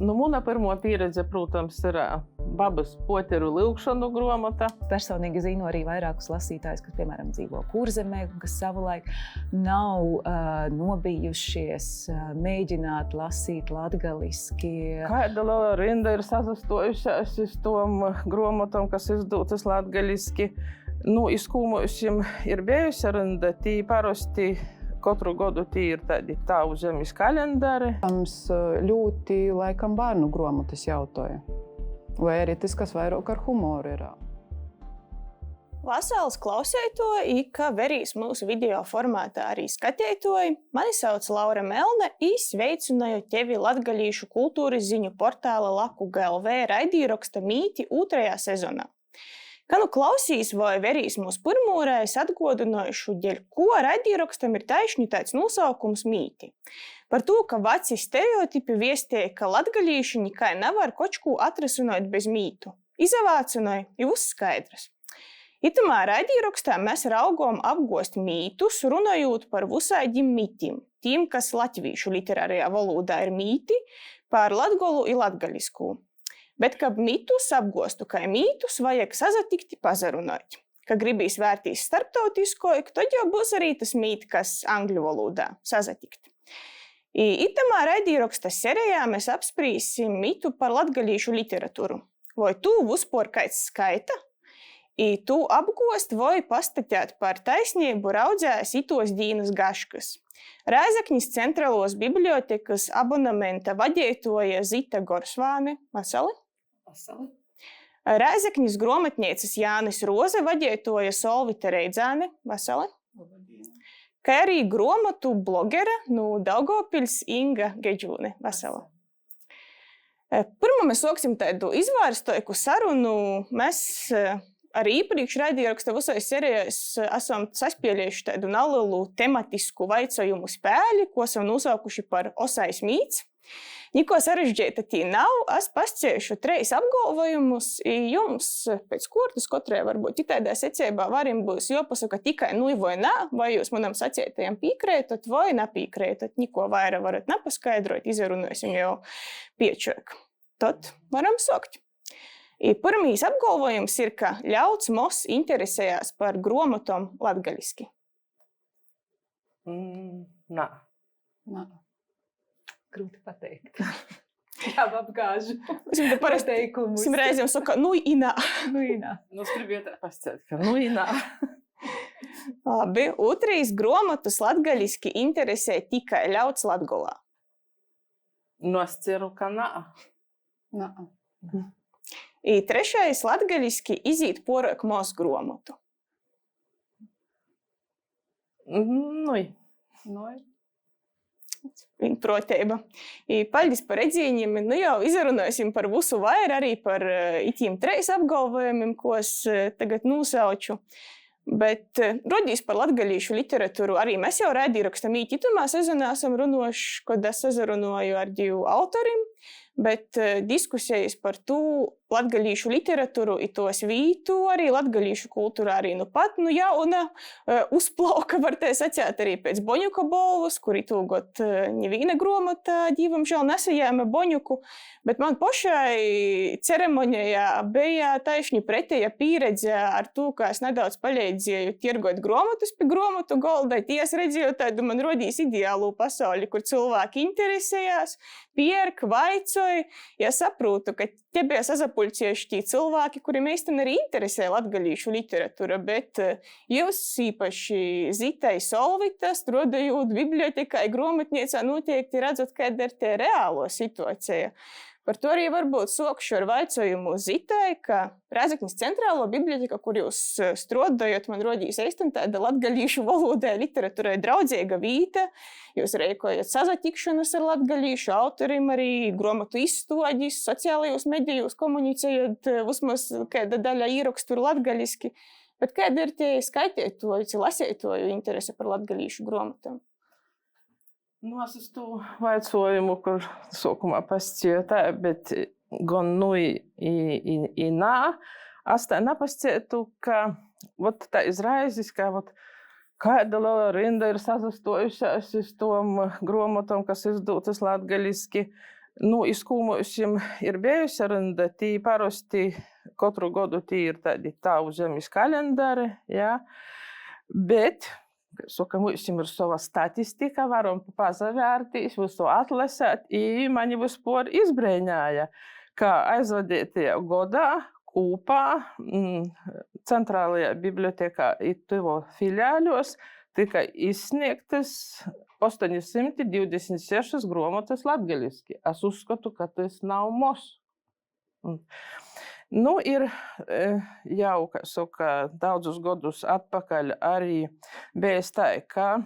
Muna pirmo pieredze, protams, ir Babas Poteru Lilkšanu gromata. Personīgi zinu arī vairākus lasītājus, kas, piemēram, dzīvo Kurzemē, kas savulaik nav nobijušies mēģināt lasīt latgaliski. Kāda liela rinda ir sazastojušās uz tom gromatom, kas izdūtas latgaliski. Izkūmojumiem ir bijusi rinda, tī parasti katru gadu tī ir tādi Tāvu zemes kalendāri. Mums ļoti laikam bērnu gromatas jautāja. Vai arī tas, kas vairāk ar humoru ir. Vasāls klausētoji, ka verīs mūsu video formātā arī skatētoji. Mani sauc Laura Melne i sveicināju tevi latgalīšu kultūras ziņu portāla Laku.lv raidījraksta Mīti 2. sezonā. Ka klausīs vai verīs mūsu pirmūrais atgodinājušu, dēļ ko raidījrakstam ir taišņi tāds nosaukums Mīti. Par to, ka vaci stereotipi viestēja, ka latgalīši nikai nevar kočku atrasināt bez mītu. Izavācināja, ir uzskaidrs. Itamā raidījrakstā mēs raugom apgost mītus, runājot par visādiem mitim. Tiem, kas latvīšu literārajā valodā ir mīti, par latgolu i latgalisku. Bet, kad mitus apgostu kā mītus, vajag sazatikti pazarunāt. Ka gribīs vērtīs starptautiskojik, tad jau būs arī tas mīt, kas angļu valodā sazatikt. Itamā raidījraksta serijā mēs apsprīsim mitu par latgalīšu literatūru. Vai tu vispār kāds skaita? Tu apgost vai pastatēt par taisnību raudzēs itos dīnas gaškas. Rēzeknis centralos bibliotekas abonementa vadētoja Zita Gorsvāne. Vasali? Vasali. Rēzeknis gromatniecas Jānis Roze vadētoja Solvita Reidzāne. Vasali? Kā arī gromatu blogera no Daugavpils Inga Gedžūne. Vasali. Pirmā mēs sāksim tādu izvērstoju sarunu. Mēs arī iepriekš raidījraksta visai serijās esam saspēlējuši tādu nelielu tematisku vaicojumu spēli, ko esam nosaukuši par Osais mīts. Niko sarežģīta tī nav, es pasciešu 3 apgalvojumus, jums pēc kortas katrai varbūt tādā secībā varim būs jāpasaka tikai vai nā, vai jūs manam sacietajam pīkrētot vai nepīkrētot. Niko vaira varat nepaskaidrot, izrunāsim jau piečāk. Tad varam sākt. Pirmīs apgalvojums ir, ka ļauts mos interesējās par gromatom latgaliski. Nā. Grūti pateikt. Jā, apgāžu. Pateikumus. Reizēm saka, i nā. Skribiet pasciet, ka i nā. Labi, otrīs gromatus latgaliski interesē tikai ļauts Latgolā. Es ceru, ka nā. Nā. Trešais latgaliski izīt porāk mos gromatu. Proteiba. Paldies par redzīņiem. Jau izrunāsim par visu vairāk, arī par itīm 3 apgalvojumiem, ko es tagad nosauču. Bet rodīs par latgalīšu literatūru arī mēs jau raidījrakstam itamā sezonā esam runājuši, kad es sazarunāju ar 2 autoriem. Bet diskusijas par to latgalīšu literatūru i tos vītu, arī latgalīšu kultūru arī pat, jauna uzplauka, var te sacēt, arī pēc Boņuka balvas, kur itūgot nevīna gromata, diemžēl nesajēma Boņuku, bet man pašai ceremonijā bija taišņi pretēja pieredze ar to, ka es nedaudz palīdzēju tirgot gromatus pie gromatu golda, es redzēju tādu man rodīs ideālu pasauli, kur cilvēki interesējās, pierk, vaicoj, ja saprotu, ka te bija sazapulcieši tī cilvēki, kuriem īstenībā arī interesē latgalīšu literatūra, bet jūs īpaši Zitai Solvita, strādājot bibliotekā, gromatniecā, noteikti redzat, kāda ir te reālo situācija. Par to arī varbūt sākšu ar vaicojumu Zitai, ka Rēzeknis centrālo biblioteka, kur jūs strādājat, man rodīs īstenībā tāda latgalīšu valodai literatūrai draudzīga vīta. Jūs reikojat sazatikšanas ar latgalīšu autoriem, arī gromatu izstādis, sociālajos medijos komunicējot, vismaz kāda daļa ierakstu ir latgaliski. Bet kāda ir tie skaitētoju, lasētoju interese par latgalīšu gromatam? Es uz to vaicojumu, kur sākumā pascēju tā, bet gan i nā. Es tā nepascētu, ka tā izraizis, ka kāda liela rinda ir sazastojušās uz tom gromatom, kas izdūtas latgaliski. Nu, iz kū mums ir bijusi rinda, tī parasti katru gadu tī ir tādi Tāvu zemes kalendari, ja? Bet, saka, mums ir sava statistika, varam pazavērtīs, visu atlasēt, i mani vispār izbrēņāja, ka aizvadītajā gadā kūpā Centrālajā bibliotekā i tuvo filiāļos tika izsniegtas 826 grāmatas latgaliski. Es uzskatu, ka tas nav maz. Nu, ir jau, kā saka, daudzus gadus atpakaļ arī bijis tā, ka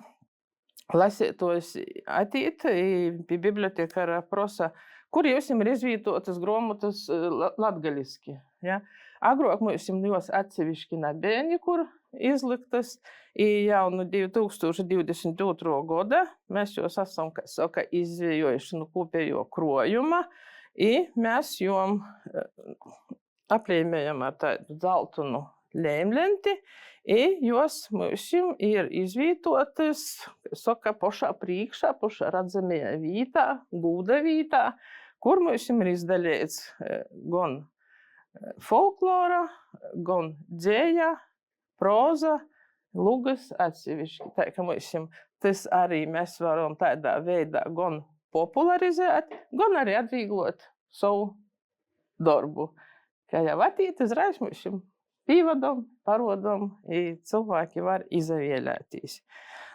lasītājs atīt pie bibliotekāra prasa, kur jums ir izvietotas grāmatas latgaliski. Ja? Agrāk mums jos atsevišķi nebija nekur izliktas, i jau no 2022. gada mēs jūs esam, kā saka, izvējojuši no kopējo krojuma, i mēs jom aplīmējam ar tādu zeltunu lēmlenti, i jos mums ir izvietotas, saka, pašā priekšā, pašā redzamajā vītā, gūda vītā, kur mums ir izdalīts gan folklora, gan dzēja, proza, lugas atsevišķi. Tā ka mums tas arī mēs varam tādā veidā gan popularizēt, gan arī atvieglot savu darbu. Kā jau atīt, uzreiz mums pīvadam, parodam, i cilvēki var izavēlētīs.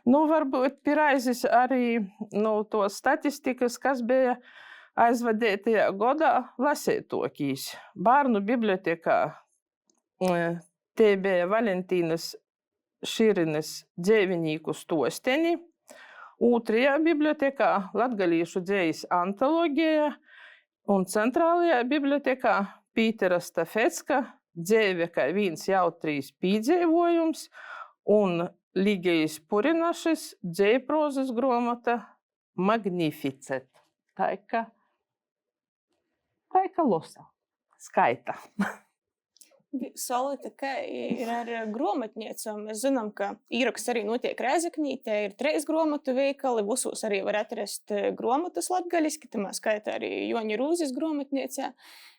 Nu, varbūt piraizis arī to statistikas, kas bija aizvadītajā gadā lasītokīs. Bērnu bibliotekā te bija Valentīnas Širinas dzēvinīku stosteni, otrajā bibliotekā latgalīšu dzējas antologija un Centrālajā bibliotekā Pītera Stafecka dzēve kā viens jautrīs pīdzēvojums un Ligijas Purinašas dzējprozas grāmata Magnificet. Tā ka losa, skaita. Solita, kā ir ar grāmatniecām? Mēs zinām, ka īraksts arī notiek Rēzeknī, te ir 3 grāmatu veikali, visos arī var atrast grāmatas latgaliski, tamā skaitā arī Joņa Rūzes grāmatniecā.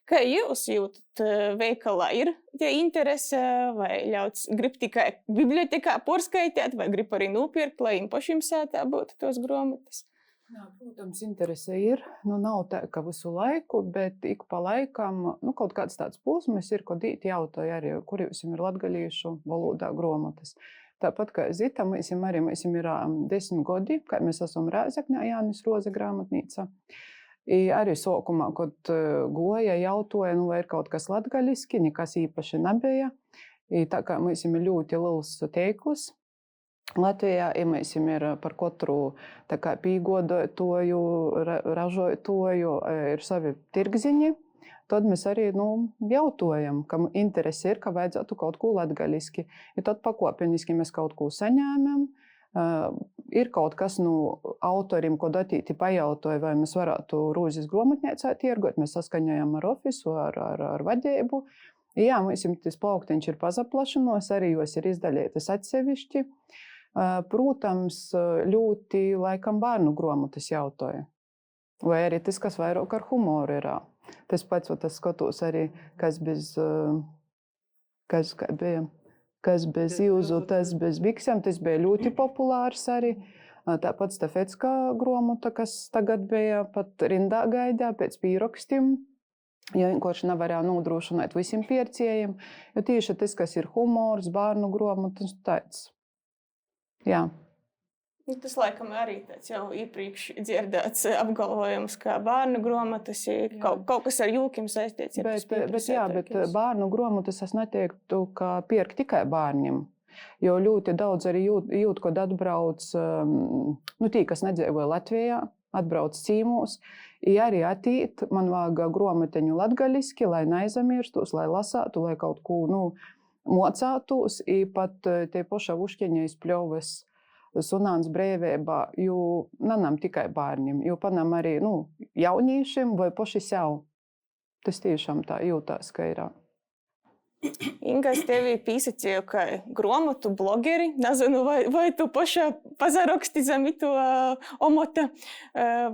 Kā jūs jūtat veikalā? Ir tie interese, vai ļauts grib tikai bibliotekā porskaitēt, vai grib arī nopirkt, lai им pašiem sētā būtu tos grāmatas? Jā, protams, interese ir. Nu, nav tā, ka visu laiku, bet ik pa laikam kaut kāds tāds posms ir, kad īti jautāja arī, kur jums ir latgalīšu valodā grāmatas. Tāpat kā Zita, mums ir 10 gadi, kā mēs esam Rēzeknē, Jānis Roze grāmatnīca. I arī sākumā, kad goja, jautāja, vai ir kaut kas latgaliski, nekas īpaši nebija. I tā kā mums ir ļoti liels teiklis. Latvijā mēs ir par katru pīgodotoju, ražotoju ir savi tirgziņi. Tad mēs arī jautājam, kam interesi ir, ka vajadzētu kaut ko latgaliski. I tad pakopeniski mēs kaut ko saņēmam. Ir kaut kas autorim, kod attīti pajautoja, vai mēs varētu Rūzes grāmatniecā tirgot. Mēs saskaņojam ar ofisu, ar vadību. Jā, mums tas plauktiņš ir pazaplašanos, arī jos ir izdalītas atsevišķi. Protams, ļoti laikam bērnu grāmatas jautāja. Vai arī tas, kas vairāk ar humoru ir. Tas pats, tas skatos arī, kas bez jūzu, tas bez biksēm, tas bija ļoti populārs arī. Tāpat Stafecka grāmata, kas tagad bija pat rindā gaidā pēc pīrakstiem. Jo vienkārši nevarēja nodrošināt visiem pērcējiem, jo tieši tas, kas ir humors, bērnu grāmatas, tāds. Jā. Tas laikam arī tāds jau iepriekš dzirdēts apgalvojums, ka bērnu grāmatas ir kaut kas ar jūkiem saistīts. Bet bērnu grāmatas es neteiktu, ka pērk tikai bērniem. Jo ļoti daudz arī jūt, kad atbrauc, tī, kas nedzīvoja Latvijā, atbrauc cīmos, i arī attīt, man vajag grāmateņu latgaliski, lai neaizamirstos, lai lasātu, lai kaut ko, mocātos, i pat te poša Vuškeņa izpļovas sunāns brēvībā, jo nanam tikai bērniem, jo panam arī, jauniešiem vai poši sev. Tas tiešām tā jūtās, ka ir. Inga, es tevi pīsacīju, ka gromatu blogeri, nezinu, vai tu pašā pazaraksti zem to omota,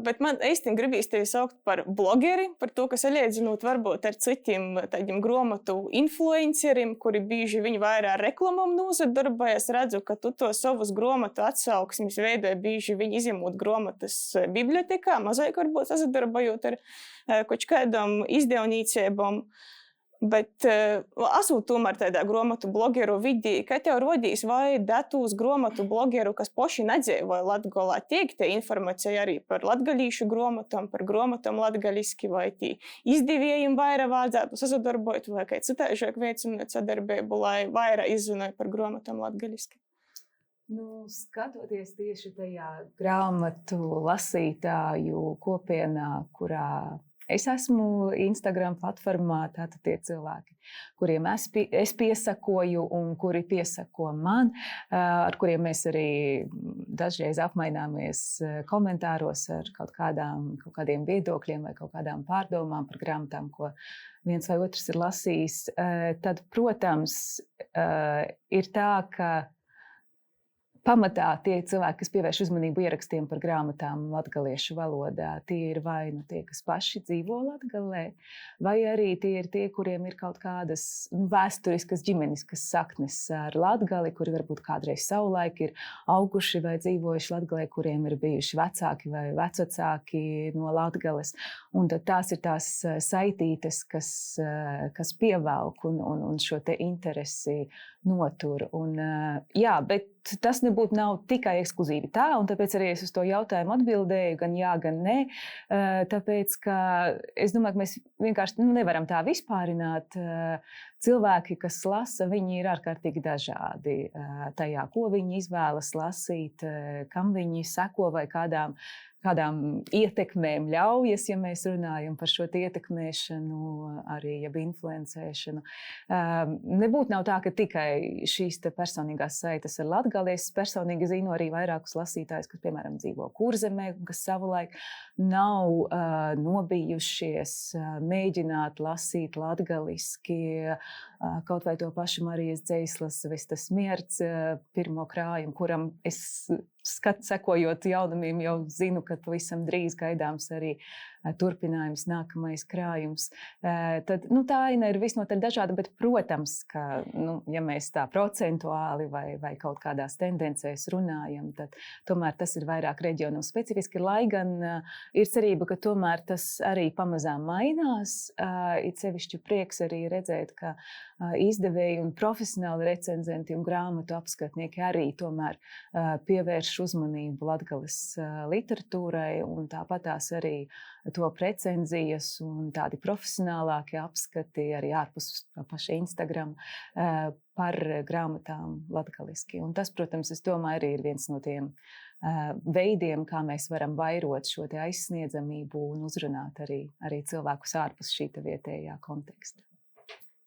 bet man īstenībā gribīs tevi saukt par blogeri, par to, ka salīdzinot varbūt ar citiem tādiem gromatu influenceriem, kuri bieži viņi vairāk reklamam nozadarbojas. Redzu, ka tu to savus gromatu atsauksmes veidoji bieži viņi izņemot gromatas bibliotekā, mazāk varbūt sazadarbojot ar kaut kādām izdevnīcībām. Bet esot tomēr tādā gromatu blogeru vidī, kā tev rodīs, vai datūs gromatu blogeru, kas poši nedzēvoja Latgolā, tiek te informācija arī par latgalīšu gromatam, par gromatam latgaliski, vai tī izdevējiem vairāk vajadzētu sazadarbojot, vai kā citāžāk veicināt sadarbību, lai vairāk izzināja par gromatam latgaliski? Nu, skatoties tieši tajā grāmatu lasītāju kopienā, kurā es esmu Instagram platformā, tātad tie cilvēki, kuriem es piesakoju un kuri piesako man, ar kuriem mēs arī dažreiz apmaināmies komentāros ar kaut kādiem viedokļiem vai kaut kādām pārdomām par grāmatām, ko viens vai otrs ir lasījis. Tad, protams, ir tā, ka pamatā tie cilvēki, kas pievērš uzmanību ierakstiem par grāmatām latgaliešu valodā, tie ir vai nu tie, kas paši dzīvo Latgalē, vai arī tie ir tie, kuriem ir kaut kādas vēsturiskas ģimeniskas saknes ar Latgali, kuri varbūt kādreiz savulaik ir auguši vai dzīvojuši Latgalē, kuriem ir bijuši vecāki vai vecvecāki no Latgales. Un tad tās ir tās saitītes, kas pievelk un šo te interesi notur. Un, jā, bet tas nav tikai ekskluzīvi tā, un tāpēc arī es uz to jautājumu atbildēju gan jā, gan nē. Tāpēc, ka es domāju, ka mēs vienkārši nevaram tā vispārināt. Cilvēki, kas lasa, viņi ir ārkārtīgi dažādi tajā, ko viņi izvēlas lasīt, kam viņi seko vai kādām ietekmēm ļaujas, ja mēs runājam par šo ietekmēšanu, arī jeb influencēšanu. Nebūtu nav tā, ka tikai šīs te personīgās saites ar Latgali. Es personīgi zinu arī vairākus lasītājus, kas, piemēram, dzīvo Kurzemē, kas savulaik nav nobijušies mēģināt lasīt latgaliski kaut vai to pašu Marijas Dzeislas Vestas Mierts pirmo krājumu, kuram es sekojot jaunumiem, jau zinu, ka pavisam drīz gaidāms arī turpinājums, nākamais krājums. Tad tā aina ir visnotaļ dažāda, bet, protams, ka, ja mēs tā procentuāli vai kaut kādās tendencēs runājam, tad tomēr tas ir vairāk reģionu specifiski, lai gan ir cerība, ka tomēr tas arī pamazām mainās. Ir sevišķi prieks arī redzēt, ka izdevēji un profesionāli recenzenti un grāmatu apskatnieki arī tomēr pievērš uzmanību Latgales literatūrai, un tāpatās arī top recenzijas un tādi profesionālākie apskati arī ārpus paša Instagram par grāmatām latgaliski. Un tas, protams, es domāju, arī ir viens no tiem veidiem, kā mēs varam vairot šo te aizsniedzamību un uzrunāt arī cilvēkus ārpus šī vietējā konteksta.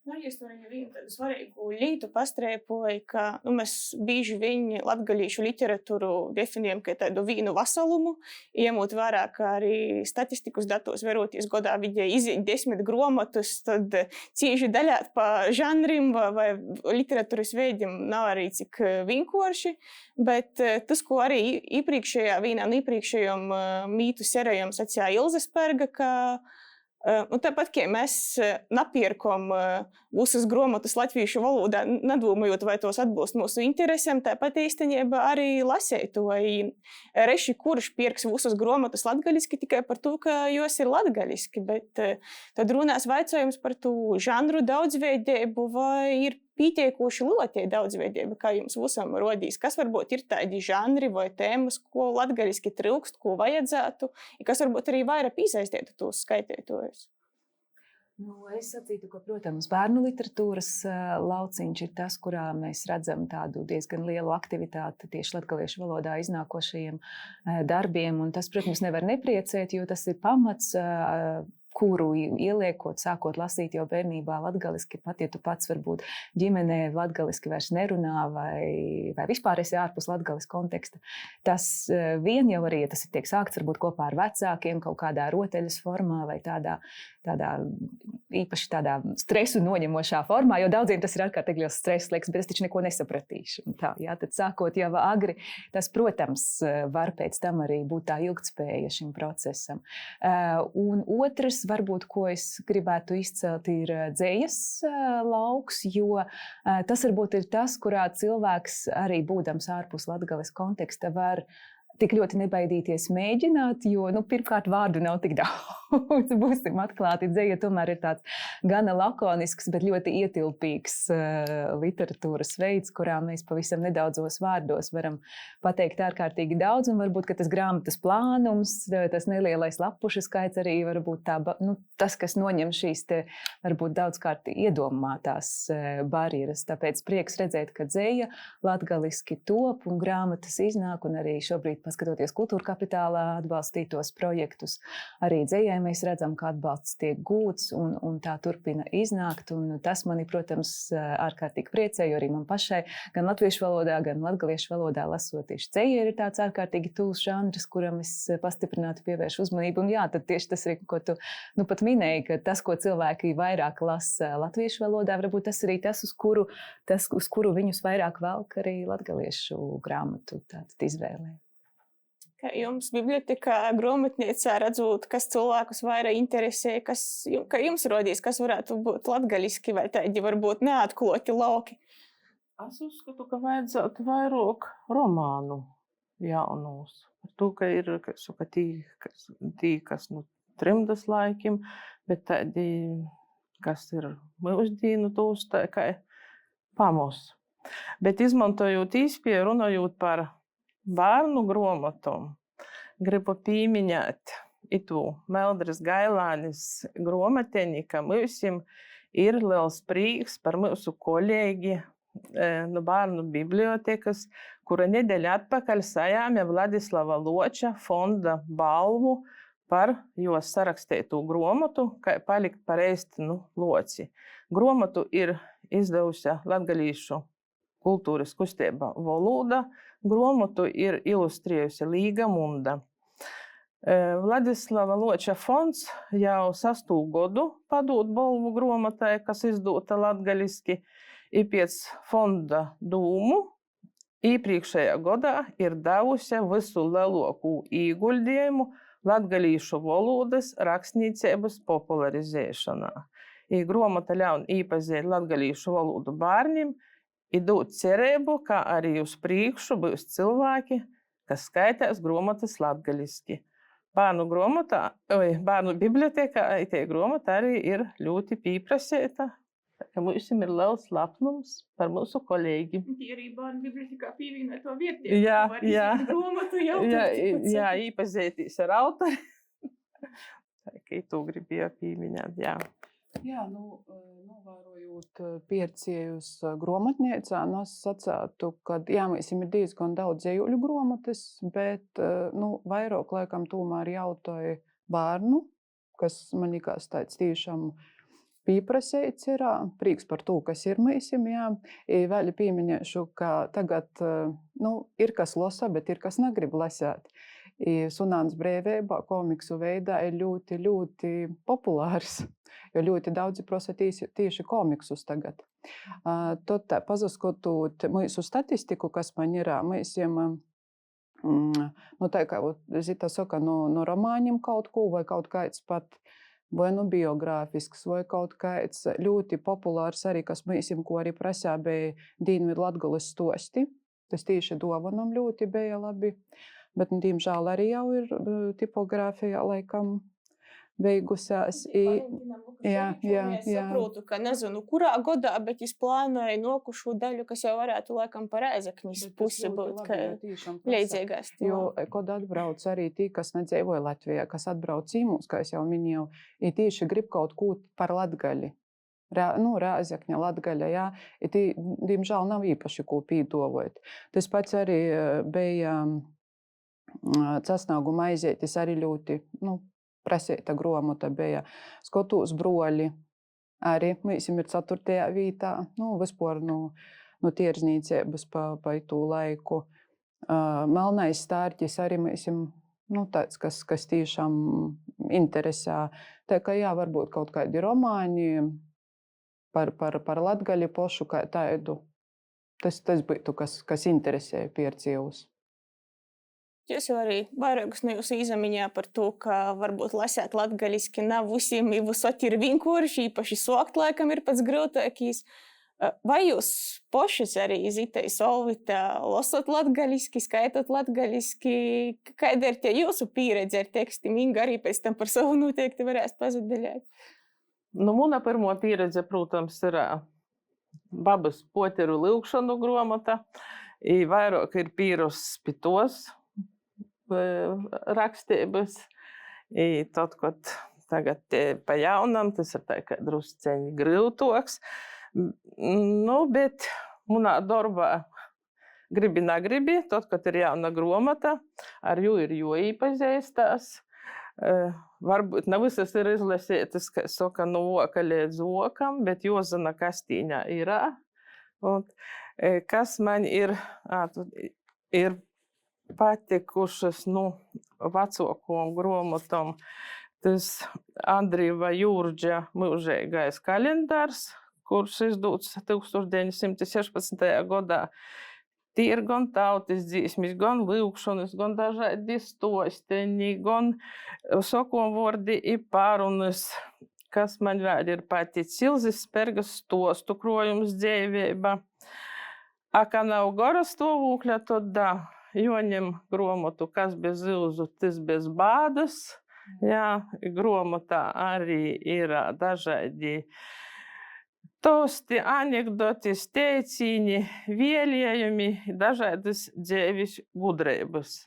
Es tur arī vienu tādu svarīgu lītu pastrēpoju, ka mēs bieži viņi latgalīšu literatūru definējam kā tādu vīnu vasalumu, iemot vērā, ka arī statistikas datos veroties godā vidē iziet 10 gromatus, tad cieši daļāt pa žanrim vai literatūras veidiem nav arī cik vienkārši, bet tas, ko arī iepriekšējā vīnā un iepriekšējām mītu serējām sacīja Ilze Sperga, ka un tāpat, ka mēs napierkom visas gromatas latviešu valodā, nedomājot, vai tos atbilst mūsu interesēm, tāpat īstenībā arī lasētu, vai reši kurš pirks visas gromatas latgaliski tikai par to, ka jos ir latgaliski, bet tad runās vaicājums par to žanru daudzveidību, vai ir pieteikuši lielākie daudzveidība, kā jums visam rodīs, kas varbūt ir tādi žanri vai tēmas, ko latgaliski trūkst, ko vajadzētu, kas varbūt arī vairāk piesaistītu tos skaitētojus. Es sacītu, ka, protams, bērnu literatūras lauciņš ir tas, kurā mēs redzam tādu diezgan lielu aktivitāti tieši latgaliešu valodā iznākošajiem darbiem, un tas, protams, nevar nepriecēt, jo tas ir pamats, kuru ieliekot, sākot lasīt jau bērnībā latgaliski, pat ja tu pats varbūt ģimenē latgaliski vairs nerunā vai vispār esi ārpus latgalis konteksta. Tas vien jau arī, ja tas tiek sākts varbūt kopā ar vecākiem kaut kādā rotaļas formā vai tādā īpaši tādā stresu noņemošā formā, jo daudziem tas ir ārkārtīgi liels stress, liekas, bet es taču neko nesapratīšu. Un tā, jā, tad sākot jau agri, tas, protams, var pēc tam arī būt tā ilgtspēja šim procesam. Un otrs, varbūt, ko es gribētu izcelt, ir dzejas lauks, jo tas varbūt ir tas, kurā cilvēks arī būdams ārpus Latgales konteksta var tik ļoti nebaidīties mēģināt, jo, pirmkārt, vārdu nav tik daudz. Būsim atklāti, dzeja tomēr ir tāds gana lakonisks, bet ļoti ietilpīgs literatūras veids, kurā mēs pavisam nedaudzos vārdos varam pateikt ārkārtīgi daudz, un varbūt, ka tas grāmatas plānums, tas nelielais lapušu skaits arī varbūt tas, kas noņem šīs te varbūt daudzkārt iedomātās barjeras. Tāpēc prieks redzēt, ka dzeja latgaliski top un grāmatas iznāk, un arī šobrīd paskatoties Kultūra Kapitālā atbalstītos projektus, arī dzejai mēs redzam, ka atbalsts tiek gūts un tā turpina iznākt. Un tas mani, protams, ārkārtīgi priecē, jo arī man pašai gan latviešu valodā, gan latgaliešu valodā lasot tieši dzeja ir tāds ārkārtīgi tūs žanrs, kuram es pastiprināti pievēršu uzmanību. Un jā, tad tieši tas ir, ko tu pat minēji, ka tas, ko cilvēki vairāk lasa latviešu valodā, varbūt tas arī tas, uz kuru viņus vairāk velk arī latgaliešu grāmatu izvēlē. Kā jums bibliotekā, grāmatniecā redzot, kas cilvēkus vairāk interesē, kā jums rodīs, kas varētu būt latgaliski vai tādi varbūt neatkloti lauki? Es uzskatu, ka vajadzētu vairāk romānu jaunus. Par to, ka ir tī, kas trimdas laikim, bet tādi, kas ir mūsdienu tūs, tā kā pamos. Bet izmantojot īspēju, runājot par bērnu grāmatām, gribu pieminēt itu Meldras Gailānis grāmatiņu, ka mūsim ir liels prieks par mūsu kolēģi no bērnu bibliotekas, kura nedēļa atpakaļ sajāme Vladislava Loča fonda balvu par jos sarakstītu grāmatu, kā palikt par ēstinu loci. Grāmatu ir izdevusi latgalīšu kultūras kustība Volūda. Grāmatu ir ilustrējusi Līga Munda. Vladislava Loča fonds jau 6. gadu padod balvu grāmatai, kas izdota latgaliski, i pēc fonda dūmu iepriekšējā gadā ir devusi visu lielāko ieguldījumu latgalīšu valodas rakstniecības popularizēšanā. Grāmata ļaun īpazīt latgalīšu valodu bērniem, i dot cerību, ka arī uz priekšu būs cilvēki, kas skaitās grāmatas latgaliski. Bērnu bibliotekā tie grāmata arī ir ļoti pieprasīta, ka mums ir liels lepnums par mūsu kolēģi. Arī bērnu bibliotekā pievienot to vērtību. Jā, grāmatu jau. Jā, iepazīties ar autori. Tā kā tu gribēji pieminēt, jā. Jā, novērojot piercējus grāmatniecā, es sacātu, ka mēs ir diezgan daudz dzejuļu grāmatas, bet vairāk laikam tomēr jautāja bērnu, kas man likās tāds tiešām pieprasīts ir, prieks par to, kas ir mēsim, jā. Vēl pieminēšu, ka tagad ir kas lasa, bet ir kas negrib lasēt. Sunāns brīvībā komiksu veidā ir ļoti, ļoti populārs, jo ļoti daudzi prasa tieši komiksus tagad. Tad pazaskotot mūsu statistiku, kas man ir, mēsim, tā kā Zita saka, no romāņiem kaut ko, vai kaut kāds pat vai biogrāfisks, vai kaut kāds ļoti populārs arī, kas mēsim, ko arī prasā, bija Dienvidu Latgales stosti. Tas tieši dovanam ļoti bija labi. Bet, diemžēl, arī jau ir tipogrāfijā laikam beigusies. Jā. Saprotu, ka nezinu, kurā gadā, bet es plānoju nokušu daļu, kas jau varētu laikam par Ēzeknis pusi būt, ka līdzīgās. Jo, kad atbrauc arī tī, kas nedzīvoja Latvijā, kas atbrauc īmūs, kā es jau minēju, tieši grib kaut ko par Latgali. Rēzekņa, Latgaļa, jā. Diemžēl nav īpaši ko pīdovot. Tas pats arī bija Casnāgu maizietis, arī ļoti, prasīta grāmata bija. Skotūs broļi, arī mēsim ir 4. vietā, vispār no tierzniecības pa itu laiku. Melnais stārķis arī mēsim, tāds, kas tiešām interesē. Tā kā jā, varbūt kaut kādi romāni par latgali pošu kā tādu. Tas būtu, kas interesē piercējus. Jūs jau arī vairākus no jūsu izamiņā par to, ka varbūt lasēt latgaliski nav visiem, i visot ir vienkārši, īpaši sokt laikam ir pats grūtākīs. Vai jūs pošas arī Zita i Solvita lasot latgaliski, skaitot latgaliski? Kāda ir tie jūsu pieredze ar tekstiem? Inga arī pēc tam par savu noteikti varēs pazadaļāt. Muna pirmo pieredze, protams, ir babas poteru lūkšanu gromata. I vairāk ir pīrus pitos rakstības. I tad, kad tagad pa jaunam, tas ir tā kā drusceņi grūtoks. Bet munā darbā gribi negribi, tad, kad ir jauna gromata, ar jū ir jāiepazīstās. Varbūt ne visas ir izlasītas, kā saka, no voka līdz vokam, bet jāzina, kas tīņā ir. Un, kas man ir patikušas vecākām grāmatām, tas Andrieva Jūrdža mūžīgais kalendārs, kurš izdots 1916. gadā. Tie ir gan tautas dziesmas, gan lūkšanas, gan dažādi stosteņi, gan sokām vārdi i pārunas, kas man vēl ir paticis. Ilzis Spergas stostu krojums dzīvība. A kā nav gara stāvokļa, tad jāņem grāmatu, kas bez ilzu, tas bez bādas. Jā, grāmatā arī ir dažādi tosti, anekdotis, teicieni, vēlējumi, dažādas dzīves gudrības.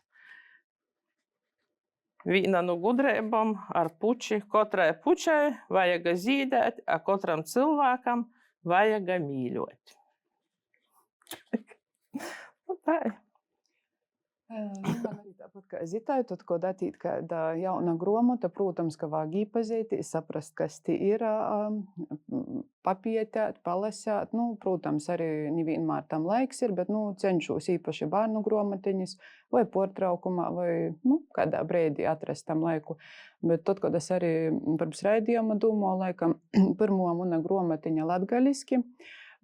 Viena no gudrībām ar puči. Katrai pučai vajag zīdēt, a katram cilvēkam vajag mīļot. Tā ir. Man arī tāpat kā Zitai, tad, kad atīt kāda jauna gromata, protams, ka vajag iepazīties, saprast, kas tie ir, papietēt, palasēt. Protams, arī nevienmēr tam laiks ir, bet cenšos īpaši bērnu gromatiņas vai portraukumā, vai kādā brīdī atrast tam laiku. Bet tad, kad es arī pirms raidījuma domāju, laikam, pirmo muna gromatiņa latgaliski,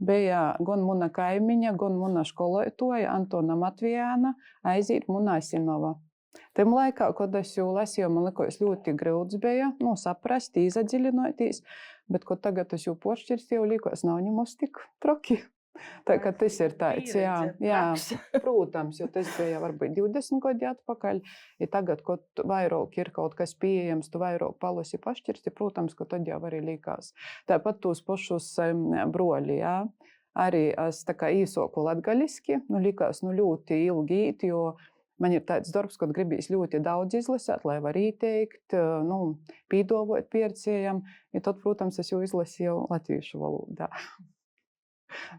bija gan muna kaimiņa, gan muna skolotoja Antona Matvijāna aiziet muna Asinova. Tam laikā, kad es jau lasīju, man likās ļoti grūts bija, saprast, izadziļinoties, bet, kad tagad es jau pošķirstīju, likās nav nemaz tik troki. Tā kā tas ir tāds, jā, protams, jo tas bija varbūt 20 gadi atpakaļ. Ja tagad, kad vairāk ir kaut kas pieejams, tu vairāk palasi pašķirsti, protams, ka tad jau arī likās. Tāpat tos pašus broļi, jā. Arī es tā kā īsoku latgaliski, likās ļoti ilgi īt, jo man ir tāds darbs, kad gribīs ļoti daudz izlasēt, lai var ieteikt, pīdovot piercējam. Ja tad, protams, es jau izlasīju latviešu valodā.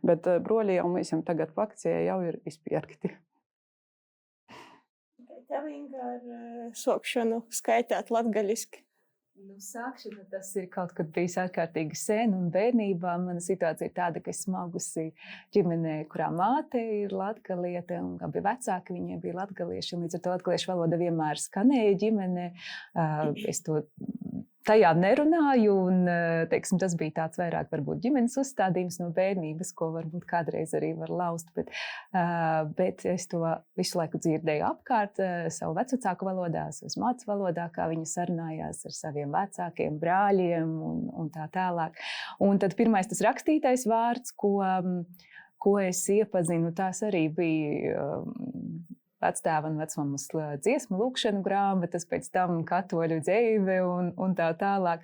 Bet broļi jau mēs tagad fakcijā jau ir izpierkti. Tev, Inga, ar sokšanu skaitāt latgaliski? Sākšana tas ir kaut kad bijis ārkārtīgi sen, un bērnībā mana situācija ir tāda, ka es augusi ģimenē, kurā māte ir latgaliete, un abi vecāki viņiem bija latgalieši, un līdz ar to latgaliešu valoda vienmēr skanēja ģimenē. Es to tajā nerunāju, un, teiksim, tas bija tāds vairāk varbūt ģimenes uzstādījums no bērnības, ko varbūt kādreiz arī var laust, bet es to visu laiku dzirdēju apkārt savu vecvecāku valodā, savas mātes valodā, kā viņi sarunājās ar saviem vecākiem brāļiem un tā tālāk. Un tad pirmais tas rakstītais vārds, ko es iepazinu, tās arī bija vectēva un vecmammas dziesmu lūkšanu grāmatas, pēc tam katoļu dzeive un tā tālāk.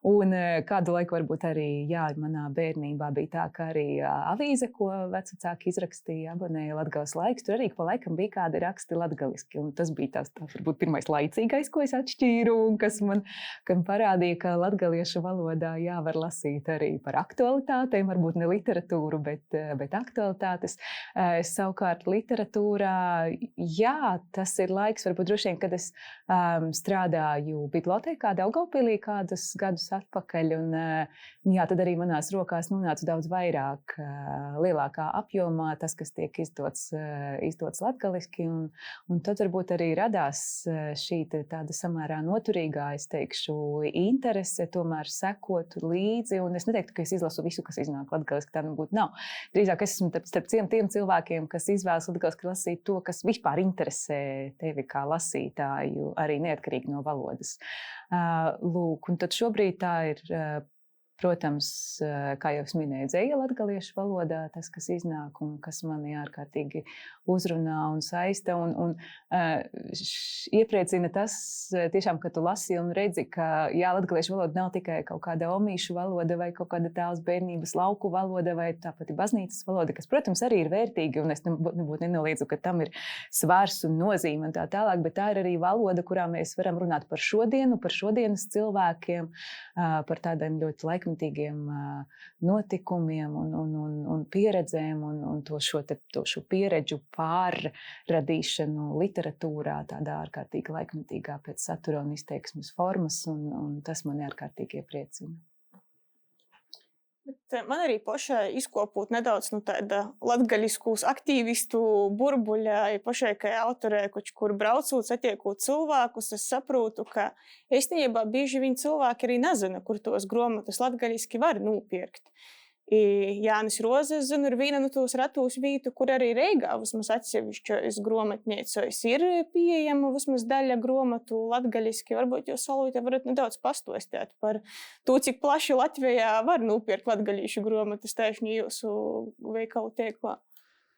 Un kādu laiku varbūt arī, manā bērnībā bija tā, ka arī avīze, ko vecvecāki izrakstīja, abonēja Latgales laiks, tur arī pa laikam bija kādi raksti latgaliski. Un tas bija tās varbūt pirmais laicīgais, ko es atšķīru, un kas man parādīja, ka latgaliešu valodā var lasīt arī par aktualitātēm, varbūt ne literatūru, bet aktualitātes. Savukārt literatūrā, jā, tas ir laiks, varbūt droši vien, kad es strādāju bibliotēkā Daugavpilī kādus gadus atpakaļ. Jā, tad arī manās rokās nonāca daudz vairāk, lielākā apjomā tas, kas tiek izdots latgaliski. Un tad varbūt arī radās šī tāda samērā noturīgā, es teikšu, interese tomēr sekot līdzi. Un es neteiktu, ka es izlasu visu, kas iznāk latgaliski, tā nebūtu nav. Drīzāk es esmu starp tiem cilvēkiem, kas izvēlas latgaliski lasīt to, kas vispār interesē tevi kā lasītāju, arī neatkarīgi no valodas. Lūk, un tad šobrīd tā ir, protams, kā jau es minēju, dzeja latgaliešu valodā, tas, kas iznāk un kas mani ārkārtīgi uzrunā un saista. Un iepriecina tas, tiešām, ka tu lasi un redzi, ka jā, latgaliešu valoda nav tikai kaut kāda omīšu valoda vai kaut kāda tēvs bērnības lauku valoda vai tāpat baznīcas valoda, kas, protams, arī ir vērtīga, un es nebūtu nenoliedzu, ka tam ir svars un nozīme un tā tālāk, bet tā ir arī valoda, kurā mēs varam runāt par šodienu, par šodienas cilvēkiem, par tādiem ļoti laikmetīgiem notikumiem un pieredzēm un to šo pieredžu pārradīšanu literatūrā, tādā ārkārtīgi laikmetīgā pēc satura un izteiksmes formas, un tas mani ārkārtīgi iepriecina. Bet man arī pašai izkopūt nedaudz tāda latgaļiskus aktīvistu burbuļā, ja pašai, kā autorē, kur braucot, satiekot cilvēkus, es saprotu, ka īstenībā bieži vien cilvēki arī nezina, kur tos gromatus latgaļiski var nopirkt. Jānis Roze, es zinu, ir viena no tos retos vietu, kur arī Reigā vismaz atsevišķos gromatniecos ir pieejama vismaz daļa gromatu latgaļiski. Varbūt jūs, Solvīte, varat nedaudz pastostēt par to, cik plaši Latvijā var nopirkt latgaļīšu gromatus tieši jūsu veikalu teiklā.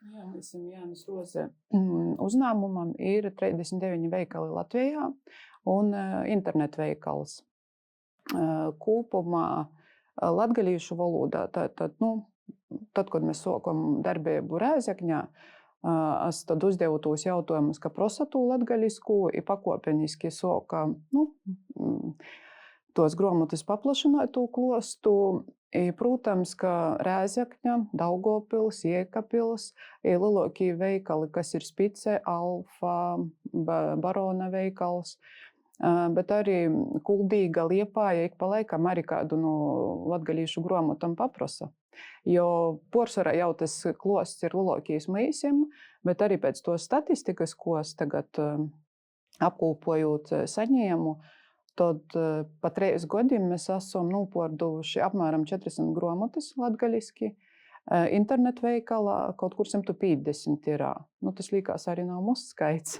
Jā, mēs esam Jānis Roze. Uzņēmumam ir 39 veikali Latvijā un internetu veikals. Kopumā latgalīšu valodā, tad, kad mēs sākam darbību Rēzekņā, es tad uzdevu tos jautājumus, ka prosatu latgaļisku i pakopeniski sāka tos gromatus paplašinātu klostu. I, protams, ka Rēzekņa, Daugavpils, Jēkabpils ir lielākie veikali, kas ir Spice, Alfa, Barona veikals. Bet arī Kuldīga, Liepāja ik pa laikam arī kādu no latgalīšu gromatam paprasa. Jo porsvarā jau tas klosts ir lielākais mīsim, bet arī pēc to statistikas, ko es tagad apkopojot saņēmu, tad pa 3 gadiem mēs esam nopārduši apmēram 40 gromatus latgaliski. Internetu veikalā kaut kur 150 ir. Tas līkās arī nav mūsu skaits.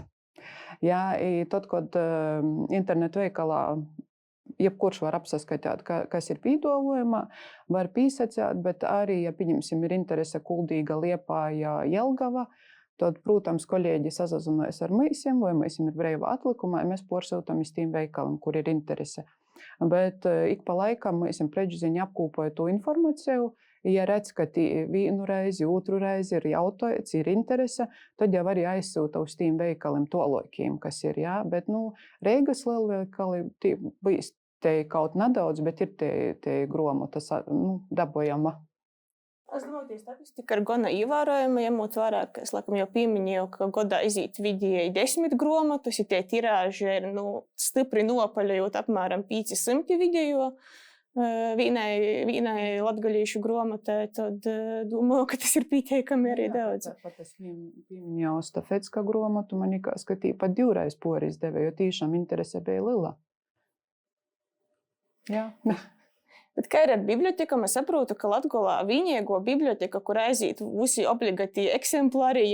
Jā, tad, kad internetu veikalā jebkurš var apsaskatīt, kas ir pīdolojumā, var pīsacēt, bet arī, ja pieņemsim, ir interese Kuldīga, Liepāja, Jelgava, tad, protams, kolēģi sazazinojas ar mīsim, vai mīsim ir brīvā atlikumā, ja mēs porsūtam iz tiem veikalam, kur ir interese. Bet ik pa laikam mīsim preģiziņi apkūpoja to informāciju. Ja redz, ka vienu reizi, otru reizi ir jautājuts, ir interese, tad jau arī aizsūta uz tiem veikaliem tolākiem, kas ir, jā. Bet, Reigas lielveikali bijis te kaut nedaudz, bet ir te gromatas, dabojama. Es domāju, ka statistika ir gana ievērojama, ņemot vērā, ka es laikam jau pieminēju, ka gadā iziet vidēji 10 gromatus, ja tie tirāži ir stipri nopaļojot apmēram 500 vidējo. Vienai latgalīšu gromatai, tad domāju, ka tas ir pieteikami arī daudz. Pat es pieminēju Stafetska gromatu, man likās, ka tī pat 2 reiz poris deva, jo tīšām interese bija liela. Jā. Bet kā ir ar bibliotekām, es saprotu, ka Latgolā vienīgo biblioteka, kur aiziet visi obligāti eksemplāri,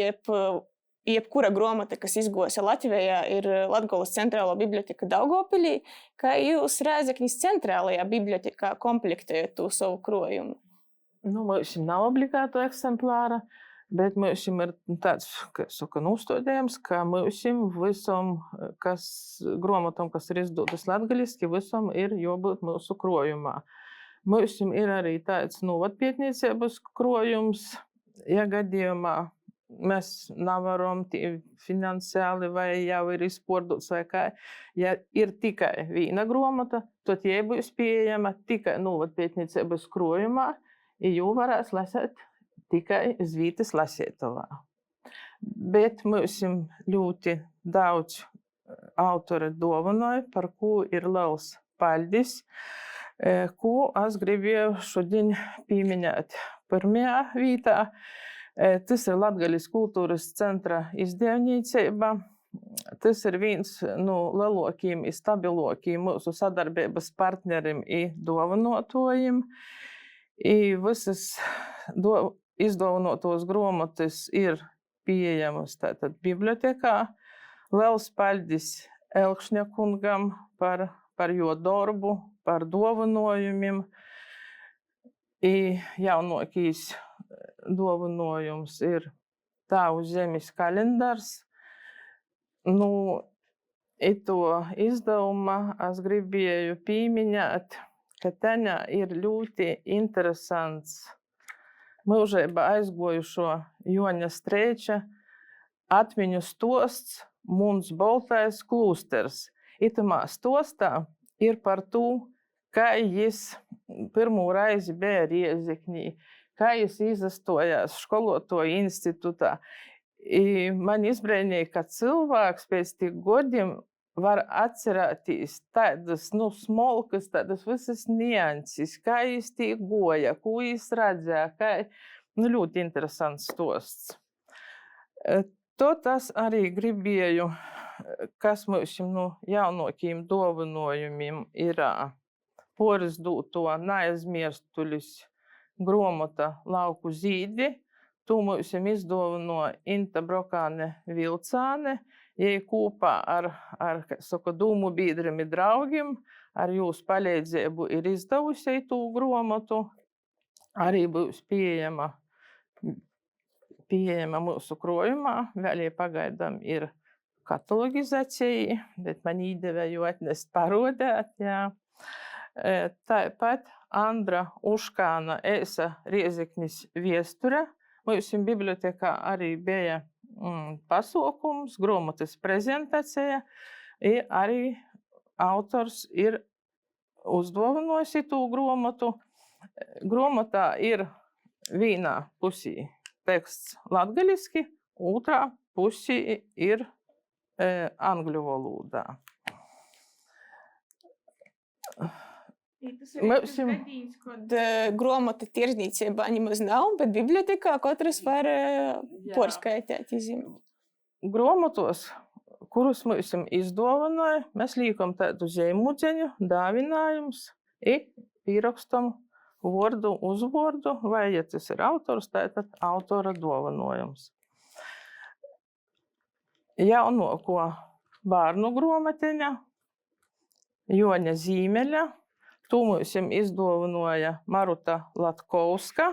jebkura gromata, kas izgosa Latvijā, ir Latgolas centrālā biblioteka Daugavpilī, kā jūs Rēzekņas centrālajā bibliotekā komplektējat to savu krojumu? Mums nav obligātu eksemplāra, bet mums ir tāds, nūstādījums, ka mums visam, gromatam, kas ir izdotas latgaliski, visam ir jābūt mūsu krojumā. Mums ir arī tāds novadpietniecības krojums, ja gadījumā mēs nevaram finansiāli vai jau ir izpārdots vai kā. Ja ir tikai viena gromata, tad jai būs pieejama tikai novadpietniecības krojumā, jo varēs lasīt tikai zvītas lasītavā. bet mums ļoti daudz autori dovanoja, par ko ir liels paldies, ko es gribēju šodien pieminēt. Pirmajā vietā tas ir Latgalis kultūras centra izdevniecība. Tas ir viens no lielākajiem un stabilākajiem mūsu sadarbības partneriem un dovanotojiem. Visas izdovanotos grāmatas ir pieejamas tātad bibliotekā. Liels paldies Elkšņa kungam par jo darbu, par dovanojumiem. Jaunākais dovanojums ir Tāvu zemes kalendārs. Ito izdevuma es gribēju pieminēt, ka taņā ir ļoti interesants mūžībā aizgojušo Joņa Streiča atmiņu stosts Muns Boltais klūsters. Itamā stostā ir par to, kā jis pirmo reizi bija Rēzeknī, kā jis izastojās skolotāju institūtā. Man izbrēnīja, ka cilvēks pēc tik godiem var atcerēties tādas, smolkas, tādas visas nianses, kā jis tī goja, ko jis redzēja, ļoti interesants stosts. Tad es arī gribēju, kas mums jaunākajiem dovanojumiem ir porizdūt to neaizmirstulis grāmata Lauku zīdi. To mums izdovanoja Inta Brokāne Vilcāne. Jai kopā ar dūmu biedriem un draugiem, ar jūsu palīdzību ir izdevusi to grāmatu. Arī būs pieejama mūsu krājumā. Vēl pagaidām ir katalogizācija, bet man īdeva jau atnest parodēt. Tāpat Andra Uškāna Ēsa Rēzeknis viesture. Mums bibliotekā arī bija pasaukums, grāmatas prezentācija, arī autors ir uzdovanojis to grāmatu. Grāmatā ir vienā pusī teksts latgaliski, otrā pusī ir angļu valodā. Tas ir gadījums, kad grāmata tirdzniecībā nemaz nav, bet bibliotekā katrs var porskaitēt izzīmēt. Grāmatos, kurus mums izdovanoja, mēs liekam tādu zīmudzeņu, dāvinājums un pierakstam vārdu, uzvārdu, vai, ja tas ir autors, tātad autora dovanojums. Jaunāko bērnu grāmatiņa Joņa Zīmeļa. To mums izdovanoja Maruta Latkovska.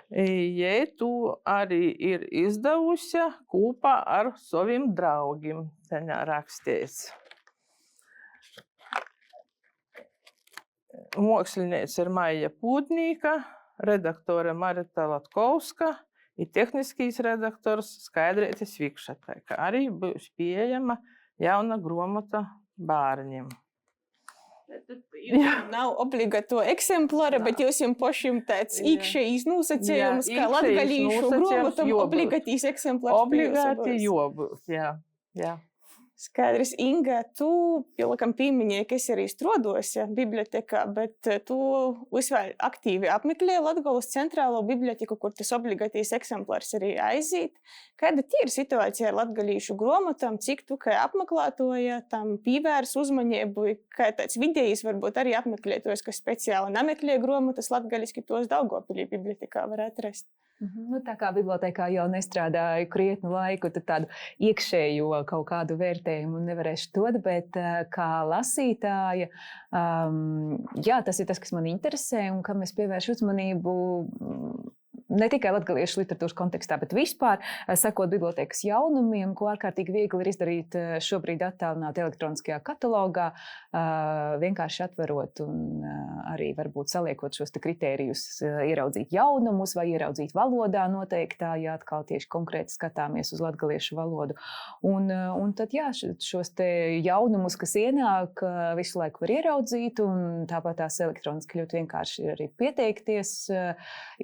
Jai to arī ir izdevusi kopā ar saviem draugiem. Taņā rakstīts. Māksliniece ir Maija Pūtnīka, redaktore Marita Latkovska un tehniskais redaktors Skaidrētis Vikšata, kā arī būs pieejama jauna grāmata bērniem. Nav obligāto eksemplāra, bet jūs jums pašiem tāds iekšējais nosacījums, kā latgalīšu grāmatam obligātīs eksemplārs. Obligāti jābūt, jā. Skaidrs, Inga, tu pielakam pieminēji, ka esi arī strodosi bibliotekā, bet tu visvēl aktīvi apmeklēji Latgolas centrālo biblioteku, kur tas obligātīs eksemplārs arī aiziet. Kāda ir situācija ar latgalīšu grāmatām, cik tu kā apmeklētoja tam pīvērs uzmanību, kā tāds vidējs varbūt arī apmeklētojs, kas speciāli nemeklē grāmatas latgaliski, tos Daugavpilī bibliotekā var atrast? Tā kā bibliotekā jau nestrādāju krietnu laiku, tad tādu iekšējo kaut kādu vērtējumu nevarēšu dot, bet kā lasītāja, tas ir tas, kas man interesē un kam es pievēršu uzmanību ne tikai latgaliešu literatūras kontekstā, bet vispār sekot bibliotekas jaunumiem, ko ārkārtīgi viegli ir izdarīt šobrīd attālināt elektroniskajā katalogā, vienkārši atverot un arī varbūt saliekot šos te kritērijus, ieraudzīt jaunumus vai ieraudzīt valodā noteiktā, ja atkal tieši konkrēti skatāmies uz latgaliešu valodu. Un tad šos te jaunumus, kas ienāk, visu laiku var ieraudzīt, un tāpat tās elektroniski ļoti vienkārši ir arī pieteikties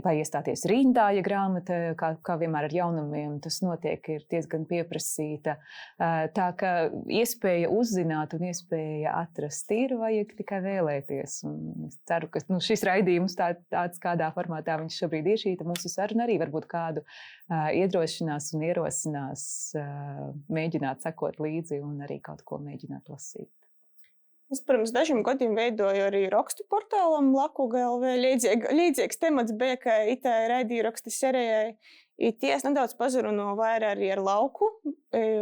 vai iestāties rindā, ja grāmata, kā vienmēr ar jaunumiem, tas notiek, ir diezgan pieprasīta. Tā ka iespēja uzzināt un iespēja atrast ir, vajag tikai vēlēties. Un es ceru, ka šis raidījums tāds, kādā formātā viņš šobrīd ir, šī mūsu saruna arī varbūt kādu iedrošinās un ierosinās mēģināt sekot līdzi un arī kaut ko mēģināt lasīt. Es pirms dažiem gadiem veidoju arī rakstu portālam Laku.lv. Līdzīgs temats bija, ka itā raidīja rakstu serijai. Ties nedaudz pazaruno vairāk arī ar lauku.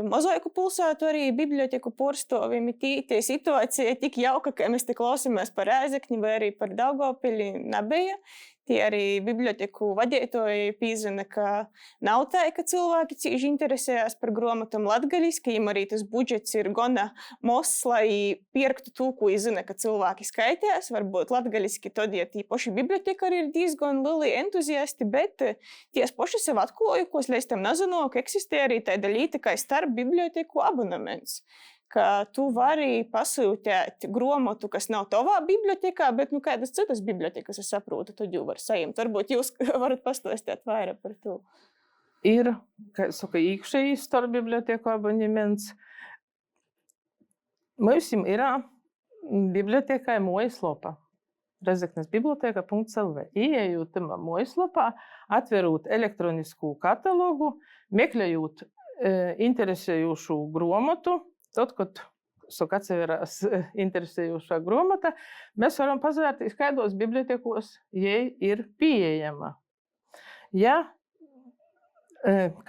Mozaiku pilsētu arī biblioteku porstovim. Tie situācija tik jauka, ka mēs te klausamies par Rēzekni vai arī par Daugavpili nebija. Tie arī biblioteku vadītoji pīzina, ka nav tā, ka cilvēki cīži interesējās par grāmatām latgaliski, viņam arī tas budžets ir gana mozs, lai pirktu to, ko zina, ka cilvēki skaitās. Varbūt latgaliski tad, ja tie paši bibliotekari ir diezgan lieli entuziasti, bet ties paši sev atklāju, ko es līdz tam nezinu, ka eksistē arī tāda lieta kā starp biblioteku abonements. Ka tu vari pasūtīt grāmatu, kas nav tavā bibliotekā, bet kādas citas bibliotekas, es saprotu, tad jau var saņemt. Varbūt jūs varat pastāstīt vairāk par to. Ir, kā saka, iekšējais starp biblioteku abonements. Mums ir bibliotekai mājaslapa. Rezeknes biblioteka.lv. Ieejot tamā mājaslapā, atverot elektronisku katalogu, meklējot interesējošu grāmatu. Tad, kad atseverās interesējošā grāmata, mēs varam pazvērtīs, kādos bibliotekos jai ir pieejama. Ja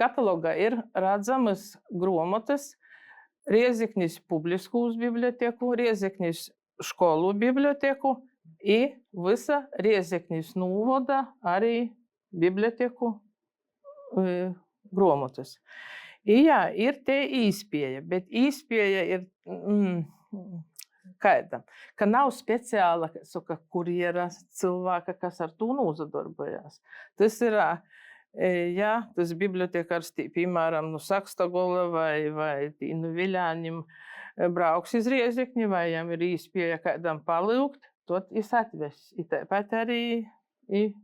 katalogā ir redzamas grāmatas Riezeknis publiskūs biblioteku, Riezeknis školu biblioteku i visa Riezeknis novada arī biblioteku grāmatas. Jā, ir te īspēja, bet īspēja ir kāda, ka nav speciāla kurjera cilvēka, kas ar to nozadarbojās. Tas ir, ja tas bibliotekārs, piemēram, Sakstagola vai Viļānim brauks iz Riezekni, vai jam ir īspēja kādam palūgt, tad es atves. I tāpat arī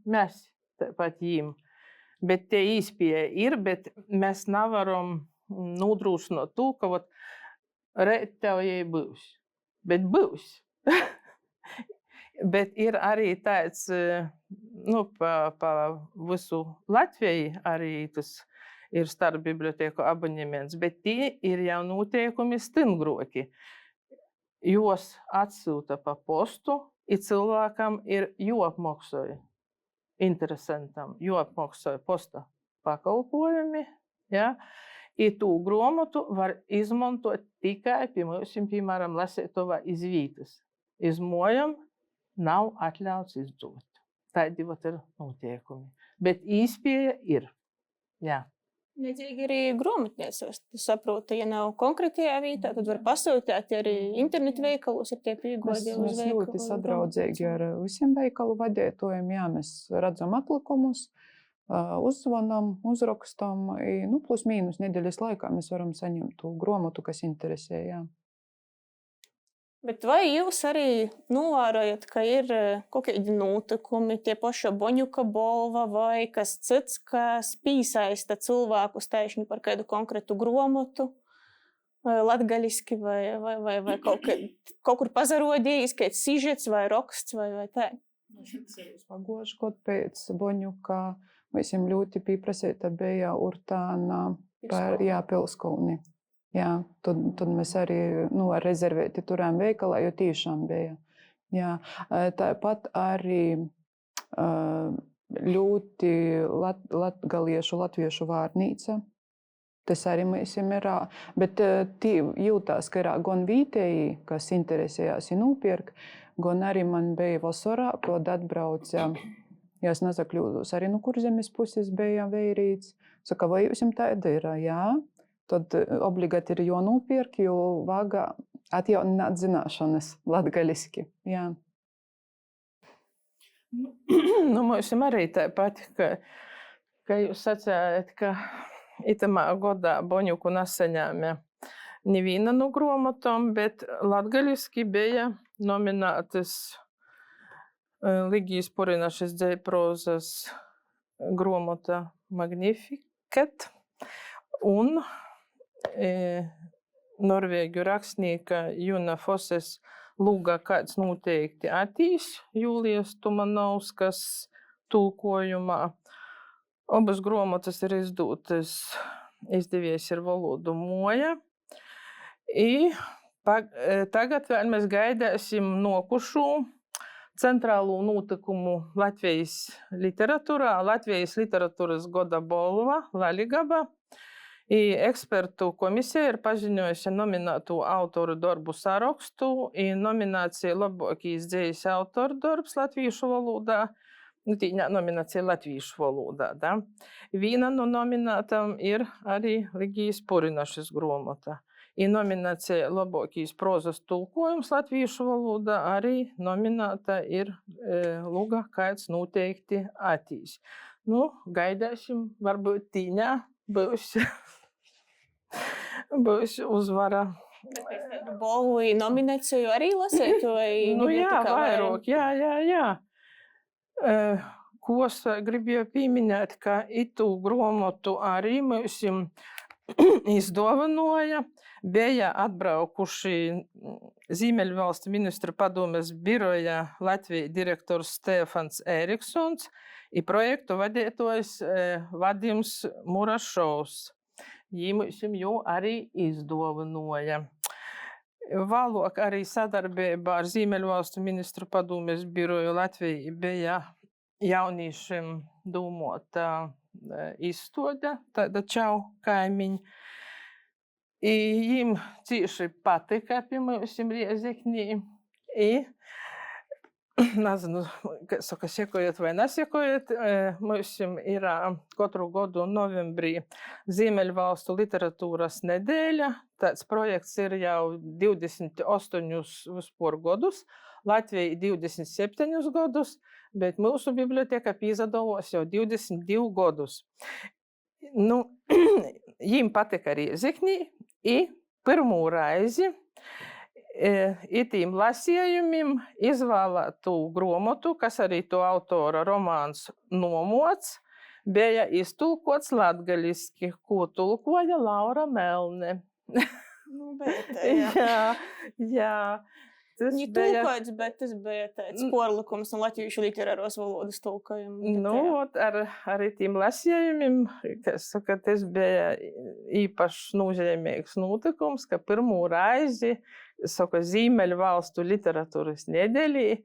mēs, tāpat jīm. Bet te īspēja ir, bet mēs nevaram nodrošināt to, ka rēt tev jai būs. Bet būs. Bet ir arī tāds, pa visu Latviju arī tas ir starp biblioteku abonements, bet tie ir jau noteikumi stingroki. Jos atsūta pa postu, i cilvēkam ir jāapmaksāja. Interesantam, jo apmaksāja posta pakalpojumi, ja, i tū grāmatu var izmantot tikai, piemēram, lasētavā iz vītas. Iz mojam nav atļauts izdot. Tādi ir noteikumi. Bet īspēja ir. Jā. Līdzīgi arī grāmatniecos. Tu saproti, ja nav konkrētajā vietā, tad var pasūtīt arī internetu veikalos ar tie piegodī uz veikalu. Mēs ļoti sadraudzīgi ar visiem veikalu vadītojiem. Jā, mēs redzam atlikumus, uzzvanam, uzrakstam. Plus mīnus nedēļas laikā mēs varam saņemt to grāmatu, kas interesē. Jā. Bet vai jūs arī novērojat, ka ir kaut kādi notikumi, tie paši Boņuka balva vai kas cits, kas piesaista cilvēkus taišņi par kādu konkrētu grāmatu, latgaliski vai kaut kur pazarodījis, kāds sižets vai raksts vai tā? Pagošu gadu pēc Boņuka visiem ļoti pieprasīta bija Urtāna par Pilskolni. Jā, tad mēs arī ar rezervēti turām veikalā, jo tiešām bija. Jā, tāpat arī ļoti latgaliešu, latviešu vārnīca. Tas arī mēs ir. Bet tī jūtās, ka ir gan vītēji, kas interesējās un nopirk, gan arī man bija vasarā, kad atbrauca, ja es nezakļūdos, arī no Kurzemes puses bija veirīts. Saka, vai jums tāda ir? Jā. Tad obligāti ir jānopirk, jo vajag atjaunināt zināšanas latgaliski. Jā. Mums arī tāpat, ka jūs sacējat, ka itamā godā Boņuku nesaņēma neviena no grāmatām, bet latgaliski bija nominētas Ligijas Porinašas dzejprozas gromota Magnificat un norvēģu rakstnieka Juna Foses Lūga kāds noteikti atīs Jūlijas Tumanovskas tulkojumā. Abas gromotas ir izdevies ir valodu moja. I tagad vēl mēs gaidāsim nokušu centrālo notikumu Latvijas literatūrā, Latvijas literatūras goda balva Laligaba. I ekspertu komisija ir paziņojusi nominētu autoru darbu sarakstu i nominācija labākais dzejas autoru darbs latviešu valodā. Nominācija latviešu valodā, da? Viena no nominētām ir arī Ligijas Purinašas gromota. I nominācija labākais prozas tulkojums latviešu valodā arī nominēta ir Lūga kāds noteikti atīs. Nu, gaidāsim, varbūt tīņā būs uzvara. Balvu i nomināciju arī lasēt? Nu jā, vairāk, jā. Ko es gribēju pieminēt, ka itu gromotu arī mums izdāvināja. Bija atbraukuši Ziemeļvalstu ministru padomes biroja Latvijas direktors Stefans Eriksons i projektu vadītājs Vadims Murašovs. Mums jau arī izdāvināja. Vēlāk arī sadarbībā ar Ziemeļvalstu ministru padomes biroju Latvijā bija jauniešiem domāta izstāde, tāda čau kaimiņi. I jim cīši patika pie mums Riezeknī. I, nezinu, saka, sekojot vai nesekojot, mums ir katru gadu novembrī Ziemeļvalstu literatūras nedēļa. Tāds projekts ir jau 28 vispār gadus, Latvija 27 gadus, bet mūsu biblioteka piedalās jau 22 gadus. Nu, jim patika Riezeknī. I pirmo reizi itīm lasījumim izvēlētu gromotu, kas arī to autora romāns Nomots, bija iztulkots latgaliski, ko tulkoja Laura Melne. Nu, bet, jā. Viņa tulkots, bet tas bija tāds porlikums un latviešu literāros valodas tulkojumu. Nu, arī tiem lasījumiem, ka tas bija īpašs nozīmīgs notikums, ka pirmo reizi, Ziemeļvalstu literatūras nedēļā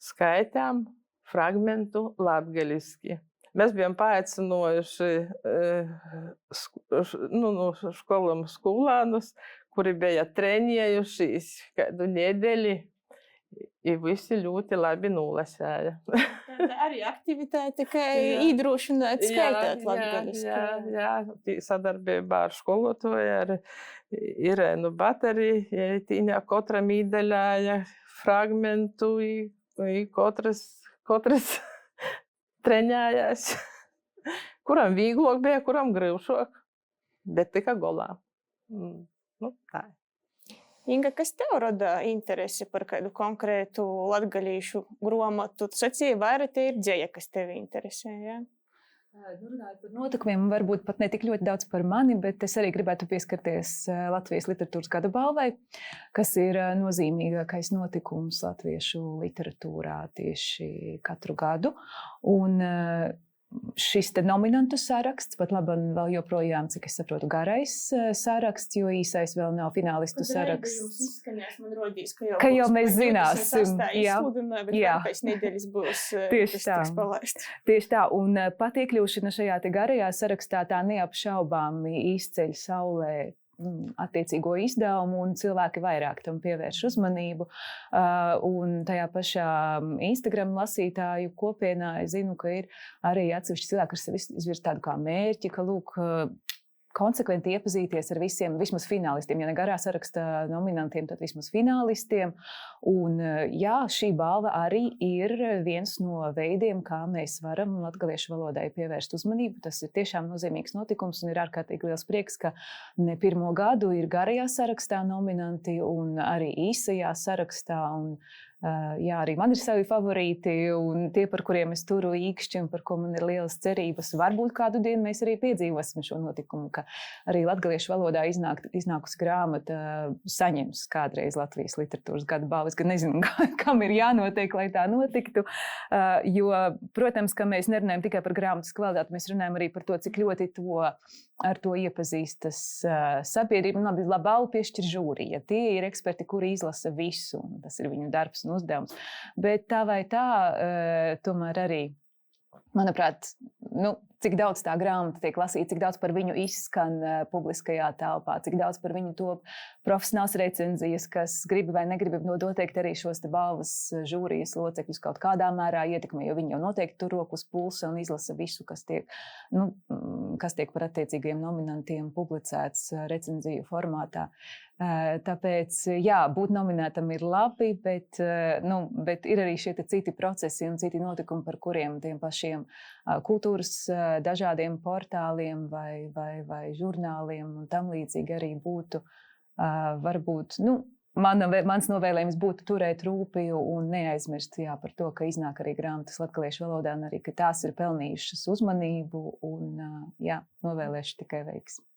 skaitām fragmentu latgaliski. Mēs bijām paaicinājuši skolānus, kuri bija trenējušies kādu nedēļu, i visi ļoti labi nolasēja. Tā arī aktivitāte, ka iedrošināt skaitāt latgaliski. Jā, sadarbībā ar skolotāju, ar Irēnu Batari, tīņā katram īdaļāja fragmentu, i katras treņājās. Kuram vīglāk bija, kuram grīvšāk, bet tika golā. Nu, tā. Inga, kas tev rada interesi par kādu konkrētu latgalīšu gromotu? Tu sacīji, vairāk te ir dzeja, kas tevi interesē, jā? Runājot par notikumiem, varbūt pat ne tik ļoti daudz par mani, bet es arī gribētu pieskarties Latvijas literatūras gada balvai, kas ir nozīmīgākais notikums latviešu literatūrā tieši katru gadu. Un šis te nominantu saraksts, pat labi vēl joprojām, cik es saprotu, garais saraksts, jo īsais vēl nav finālistu saraksts. Izskanēs, man rodīs, ka jau mēs zināsim. Jā, pēc nedēļas būs tas palaists. Tieši tā, un pat iekļūšana šajā te garajā sarakstā tā neapšaubāmi izceļ saulē attiecīgo izdevumu, un cilvēki vairāk tam pievērš uzmanību. Un tajā pašā Instagram lasītāju kopienā es zinu, ka ir arī atsevišķi cilvēki, kas sev izvirs tādu kā mērķi, ka lūk, konsekventi iepazīties ar visiem, vismaz finālistiem, ja ne garā saraksta nominantiem, tad vismaz finālistiem. Un jā, šī balva arī ir viens no veidiem, kā mēs varam latgaliešu valodai pievērst uzmanību. Tas ir tiešām nozīmīgs notikums un ir ārkārtīgi liels prieks, ka ne pirmo gadu ir garajā sarakstā nominanti un arī īsajā sarakstā. Un jā, arī man ir savi favorīti un tie, par kuriem es turu īkšķi un par ko man ir lielas cerības. Varbūt kādu dienu mēs arī piedzīvosim šo notikumu, ka arī latgaliešu valodā iznākusi grāmata saņems kādreiz Latvijas literatūras gada balvu. Es gan nezinu, kam ir jānotiek, lai tā notiktu, jo, protams, ka mēs nerunājam tikai par grāmatas kvalitāti, mēs runājam arī par to, cik ļoti ar to iepazīstas sabiedrība. Labi, balvu piešķir žūrija. Tie ir eksperti, kuri izlasa visu, un tas ir viņu darbs un uzdevums. Bet tā vai tā, tomēr arī, manuprāt, cik daudz tā grāmata tiek lasīta, cik daudz par viņu izskan publiskajā telpā, cik daudz par viņu top profesionāls recenzijas, kas grib vai negrib, noteikti arī šos te balvas žūrijas locekļus kaut kādā mērā ietekmē, jo viņi jau noteikti tur roku uz pulsa un izlasa visu, kas tiek par attiecīgajiem nominantiem publicēts recenziju formātā. Tāpēc, jā, būt nominētam ir labi, bet ir arī šie citi procesi un citi notikumi, par kuriem tiem pašiem kultūras dažādiem portāliem vai žurnāliem un tam līdzīgi arī būtu varbūt, mans novēlējums būtu turēt rūpi un neaizmirst par to, ka iznāk arī grāmatas latgaliešu valodā un arī, ka tās ir pelnījušas uzmanību un novēlēšu tikai veiksmi.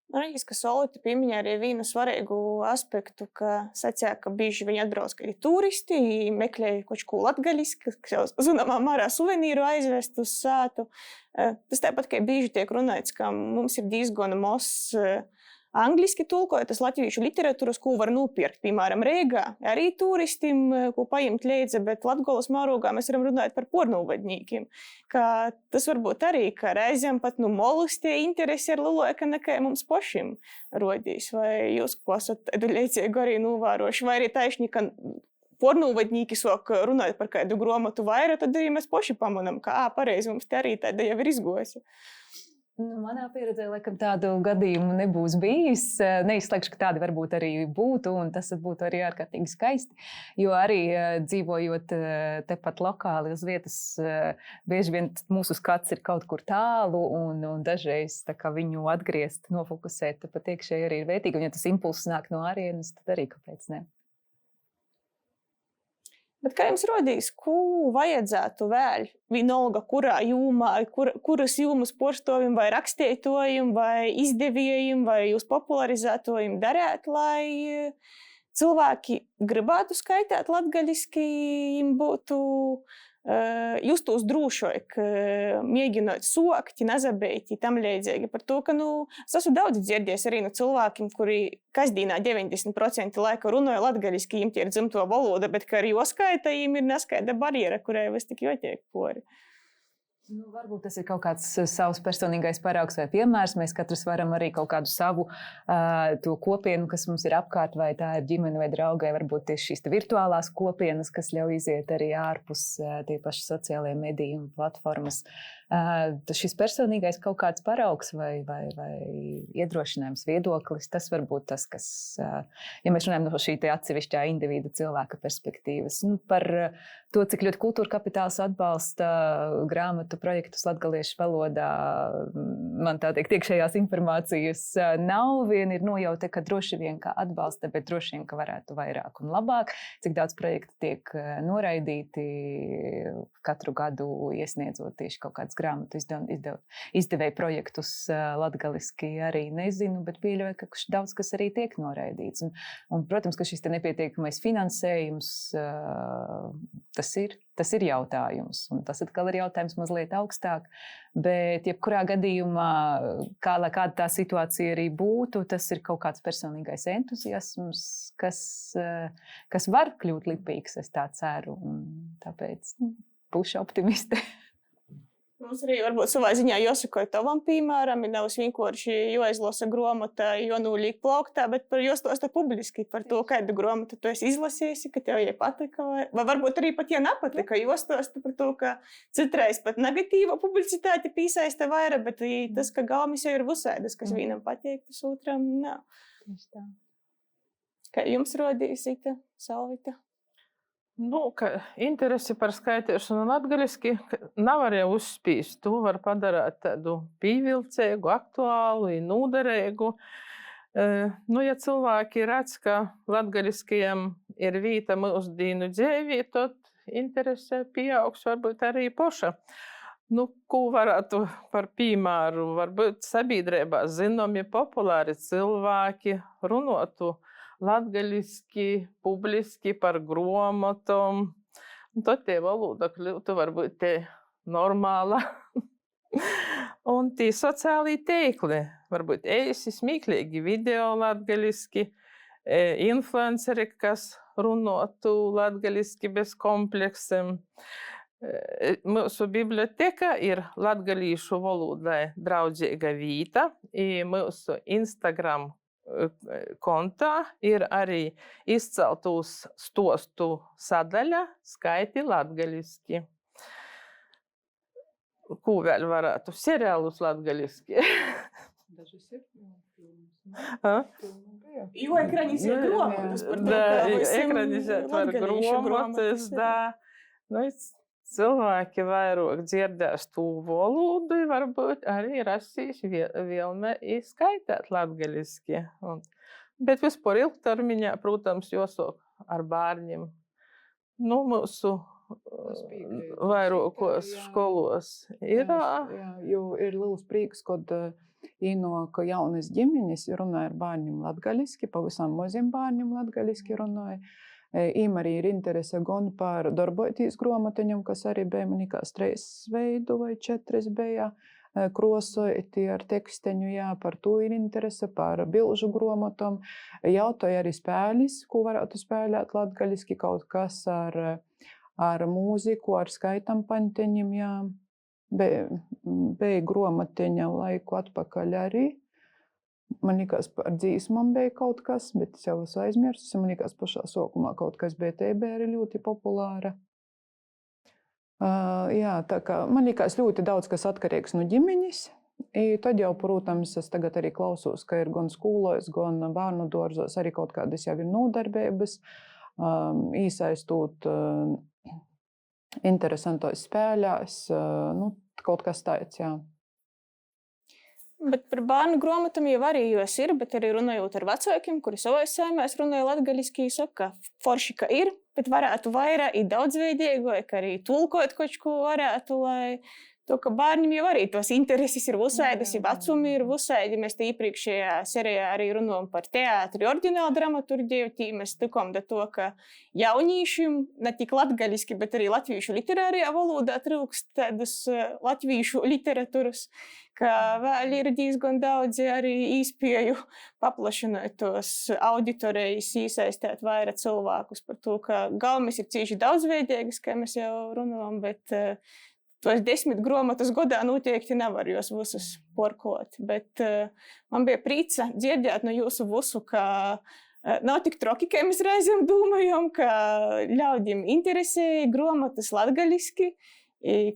Man liekas, ka Solvita pieminēja arī vienu svarīgu aspektu, ka sacīja, ka bieži viņi atbrauc arī turisti, meklēja kaut ko latgaļiski, kas jau zināmā mērā suvenīru aizvest uz sātu. Tas tāpat, ka bieži tiek runāts, ka mums ir diezgan maz angliski tulkotas latviešu literatūras, ko var nopirkt, piemēram, Rīgā. Arī turistim, ko paņemt līdzi, bet Latgolas mārogā mēs varam runāt par pornūvadņīkiem. Tas varbūt arī, ka reizēm pat molus tie interesi ir lielāka nekā mums pašiem rodīs. Vai jūs ko esat līdzīgu arī novēroši? Vai arī taisni, ka pornūvadņīki sāk runāt par kādu grāmatu vairāk, tad arī mēs paši pamanām, ka pareizi mums te arī tāda jau ir izgojusi. Manā pieredzē, laikam, tādu gadījumu nebūs bijis. Neizslēgšu, ka tādi varbūt arī būtu, un tas būtu arī ārkārtīgi skaisti. Jo arī dzīvojot tepat lokāli uz vietas, bieži vien mūsu skats ir kaut kur tālu, un dažreiz viņu atgriezt, nofokusēt, pat iekšēji arī ir vērtīgi. Un ja tas impulss nāk no ārienes, tad arī kāpēc ne? Bet kā jums rodīs, ko vajadzētu vēl, vienalga, kurā jomā, kuras jomas porstovim vai rakstētojim, vai izdevējiem, vai jūs popularizētojim darēt, lai cilvēki gribētu skaitēt latgaļiski, jums būtu justos drošāk, mēģinot sokt, nezabeigt, tam līdzīgi. Par to, ka es esmu daudz dzirdējis arī no cilvēkiem, kuri kasdienā 90% laika runāja latgaļiski, jiem tie ir dzimto valoda, bet ka arī skaita, jiem ir neskaita barjera, kurai vis tik jotiek pori. Varbūt tas ir kaut kāds savs personīgais paraugs vai piemērs. Mēs katrs varam arī kaut kādu savu to kopienu, kas mums ir apkārt, vai tā ir ģimene vai draugai, varbūt tieši šīs virtuālās kopienas, kas ļauj iziet arī ārpus tie paši sociālie mediji un platformas. Šis personīgais kaut kāds paraugs vai iedrošinājums, viedoklis, tas var būt tas, kas, ja mēs runājam no šī atsevišķā individa cilvēka perspektīvas, par to, cik ļoti kultūra kapitāls atbalsta grāmatu projektus latgaliešu valodā, man tā teikt, iekšējās informācijas nav. Vien ir nojauta, ka droši vien, ka atbalsta, bet droši vien, ka varētu vairāk un labāk. Cik daudz projektu tiek noraidīti katru gadu iesniedzot tieši kaut kādas grāmatu izdevēju projektus latgaliski arī nezinu, bet pieļauju, ka daudz kas arī tiek noraidīts. Un, protams, ka šis te nepietiekamais finansējums, tas ir jautājums. Un tas atkal ir jautājums mazliet augstāk, bet jebkurā gadījumā, kāda tā situācija arī būtu, tas ir kaut kāds personīgais entuziasms, kas var kļūt lipīgs, es tā ceru, un tāpēc būšu optimiste. Mums arī varbūt savā ziņā jāsakoja tavam piemēram, ir nevis vienkārši jāizlasa grāmata, jānūlīk plauktā, bet par jāstosta publiski par to, kādu grāmatu tu esi izlasījusi, ka tev patika, vai varbūt arī pat, ja nepatika, jāstosta par to, ka citreiz pat negatīva publicitāte piesaista vairāk, bet tas, ka galvenais jau ir visādas, kas vienam patīk, tas otram nav. Tieši tā. Kā jums rodīs, Solvita? Ka interesi par skaitīšanu latgaliski nevar jau uzspīst. To var padarīt tādu pievilcīgu, aktuālu un noderīgu. Nu, ja cilvēki redz, ka latgaliskajam ir vīta mūsdīnu dzēvī, tad interese pieaugs varbūt arī poša. Nu, ko varētu par piemēru, varbūt sabiedrībā zinomi populāri cilvēki runotu latgaliski, publiski par gromotom. Tad tie valoda kļūtu varbūt te normāla. Un tie sociālī teikli, varbūt eisi smīklīgi video latgaliski, influenceri, kas runotu latgaliski bez kompleksiem. Mūsu biblioteka ir latgalīšu valodai draudzīga vīta, i mūsu Instagram kontā ir arī izceltūs stostu sadaļa skaiti latgaliski. Ko vēl varētu? Seriālus latgaliski. Dažas ir Jo ekranizēt gromotas par to, Да, kā visiem ekranizēt var latgalīšu gromotas, да. Nu, cilvēki vairāk dzirdēs tū valodu, varbūt arī rasīs vēlme izskaitēt latgaliski. Bet vispār ilgtermiņā, protams, jāsāk ar bērniem. Nu, mūsu vairākos skolos ir. Jā, jo ir liels prieks, kad īnoka jaunas ģimenes runāja ar bērniem latgaliski, pavisam maziem bērniem latgaliski runāja. Им arī ir interese gan par darboties gromoteņam, kas arī bija manikās 3 veidu vai 4 bija krosoti ar teksteņu, jā, par to ir interese, par bilžu gromotam. Jautāja arī spēlis, ko varētu spēlēt latgaliski, kaut kas ar mūziku, ar skaitam panteņiem, jā. Bija gromoteņa laiku atpakaļ arī. Man liekas, par dzīsmam bija kaut kas, bet es jau esmu aizmirsus. Man liekas, pašā sākumā kaut kas bija arī ļoti populāra. Jā, tā kā man liekas, ļoti daudz kas atkarīgs no ģimenes. Tad jau, protams, es tagad arī klausos, ka ir gan skolos, gan bērnu dārzos arī kaut kādas jau ir nodarbības, iesaistot interesantos spēlēs, nu, kaut kas tāds, jā. Bet par bērnu grāmatām jau arī jos ir, bet arī runājot ar vecākiem, kuri savās saimēs runāja latgaliski, saka, ka forši, ka ir, bet varētu vairāk, ir daudzveidīgāk, arī tulkot kaut ko varētu, lai to, ka bērniem jau arī tos intereses ir visādas, ir vecumi ir visādi. Mēs te iepriekšējā serijā arī runājam par teātri, oriģinālu dramaturgiju, tī mēs tikām da to, ka jaunīšiem, ne tik latgaliski, bet arī latviešu literārijā valodā trūkst tādus latviešu literatūras, ka vēl ir diezgan daudz arī īspēju paplašināt tos auditorijas, iesaistīt vairāk cilvēkus par to, ka galvenais ir cīši daudzveidīgas, kā mēs jau runājam, bet tos 10 grāmatas gadā noteikti nevar jūs visus porklot. Bet man bija prīca dzirdēt no jūsu visu, ka nav tik troki, kā mēs reizēm domājam, ka ļaudīm interesēja grāmatas latgaliski,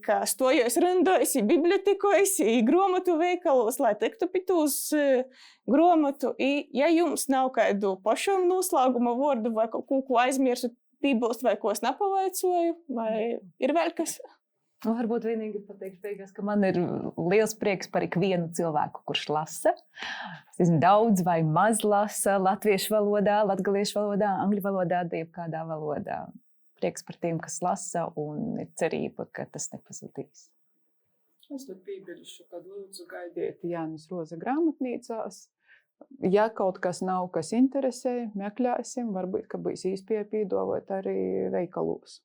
ka stojos rindos, bibliotekos, grāmatu veikalos, lai tiktu pitūs grāmatu. Ja jums nav kādu pašam noslēguma vārdu vai kaut ko aizmirsu pībilst vai ko es nepavaicoju, vai ir vēl kas? Nu, varbūt vienīgi pateikšu beigās, ka man ir liels prieks par ikvienu cilvēku, kurš lasa. Daudz vai maz lasa latviešu valodā, latgaliešu valodā, angļu valodā, jebkādā valodā. Prieks par tiem, kas lasa, un ir cerība, ka tas nepazudīs. Es tad piebilšu, kad lūdzu gaidiet Jānis Roza grāmatnīcās. Ja kaut kas nav, kas interesē, meklēsim, varbūt, ka būs īspēja pīdovot arī veikalos.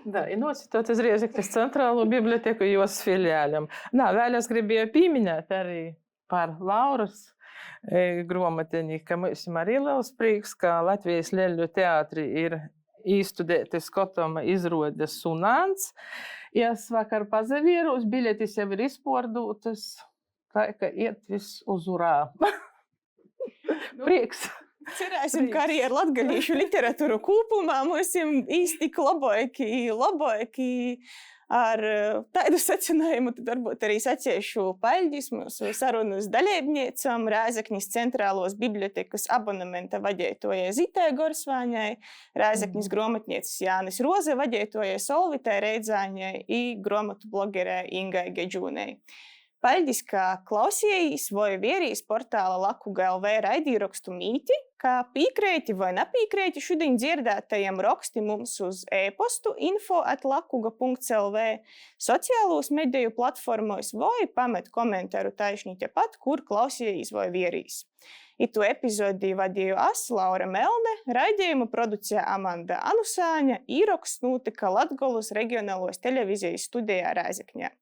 Да, и носит из Riezeknes centrālo biblioteku jos filiāļam. Nā, vēl es gribēju pieminēt arī par Lauras grāmatiņu, ka mums arī liels prieks, ka Latvijas Leļu teātri ir īstudēti skatoma izrode Sunāns. Es vakar pazavierus, biļetes jau ir izpārdotas, tā ka iet viss uz urā. Prieks! Cerēsim, ka arī ar latgalīšu literatūru kopumā mums īsti labāki ar tādu secinājumu, tad varbūt arī saciešu paļģis mūsu sarunas dalībniecam, Rēzeknis centrālos bibliotekas abonementa vadētojai Zitai Gorsvāņai, Rēzeknis grāmatnieces Jānis Roze vadētojai Solvitai Reidzāņai i grāmatu blogerē Ingai Gedžūnei. Paļdis, ka klausījīs vai vierīs portāla Lakuga LV raidīrakstu mīti, kā pīkrēti vai nepīkrēti šodien dzirdētajam raksti mums uz e-postu info@lakuga.lv, sociālos mediju platformos vai pamet komentāru taišņi tepat, kur klausījīs vai vierīs. Itu epizodi vadīju es, Laura Melne, raidījumu producēja Amanda Anusāņa, īraksts notika Latgolas reģionālos televīzijas studijā Rēzekņā.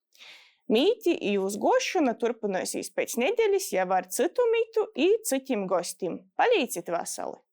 Mīti i uzgošana turpināsies pēc nedēļas jau ar citu mītu i citiem gostiem. Palīcit veseli!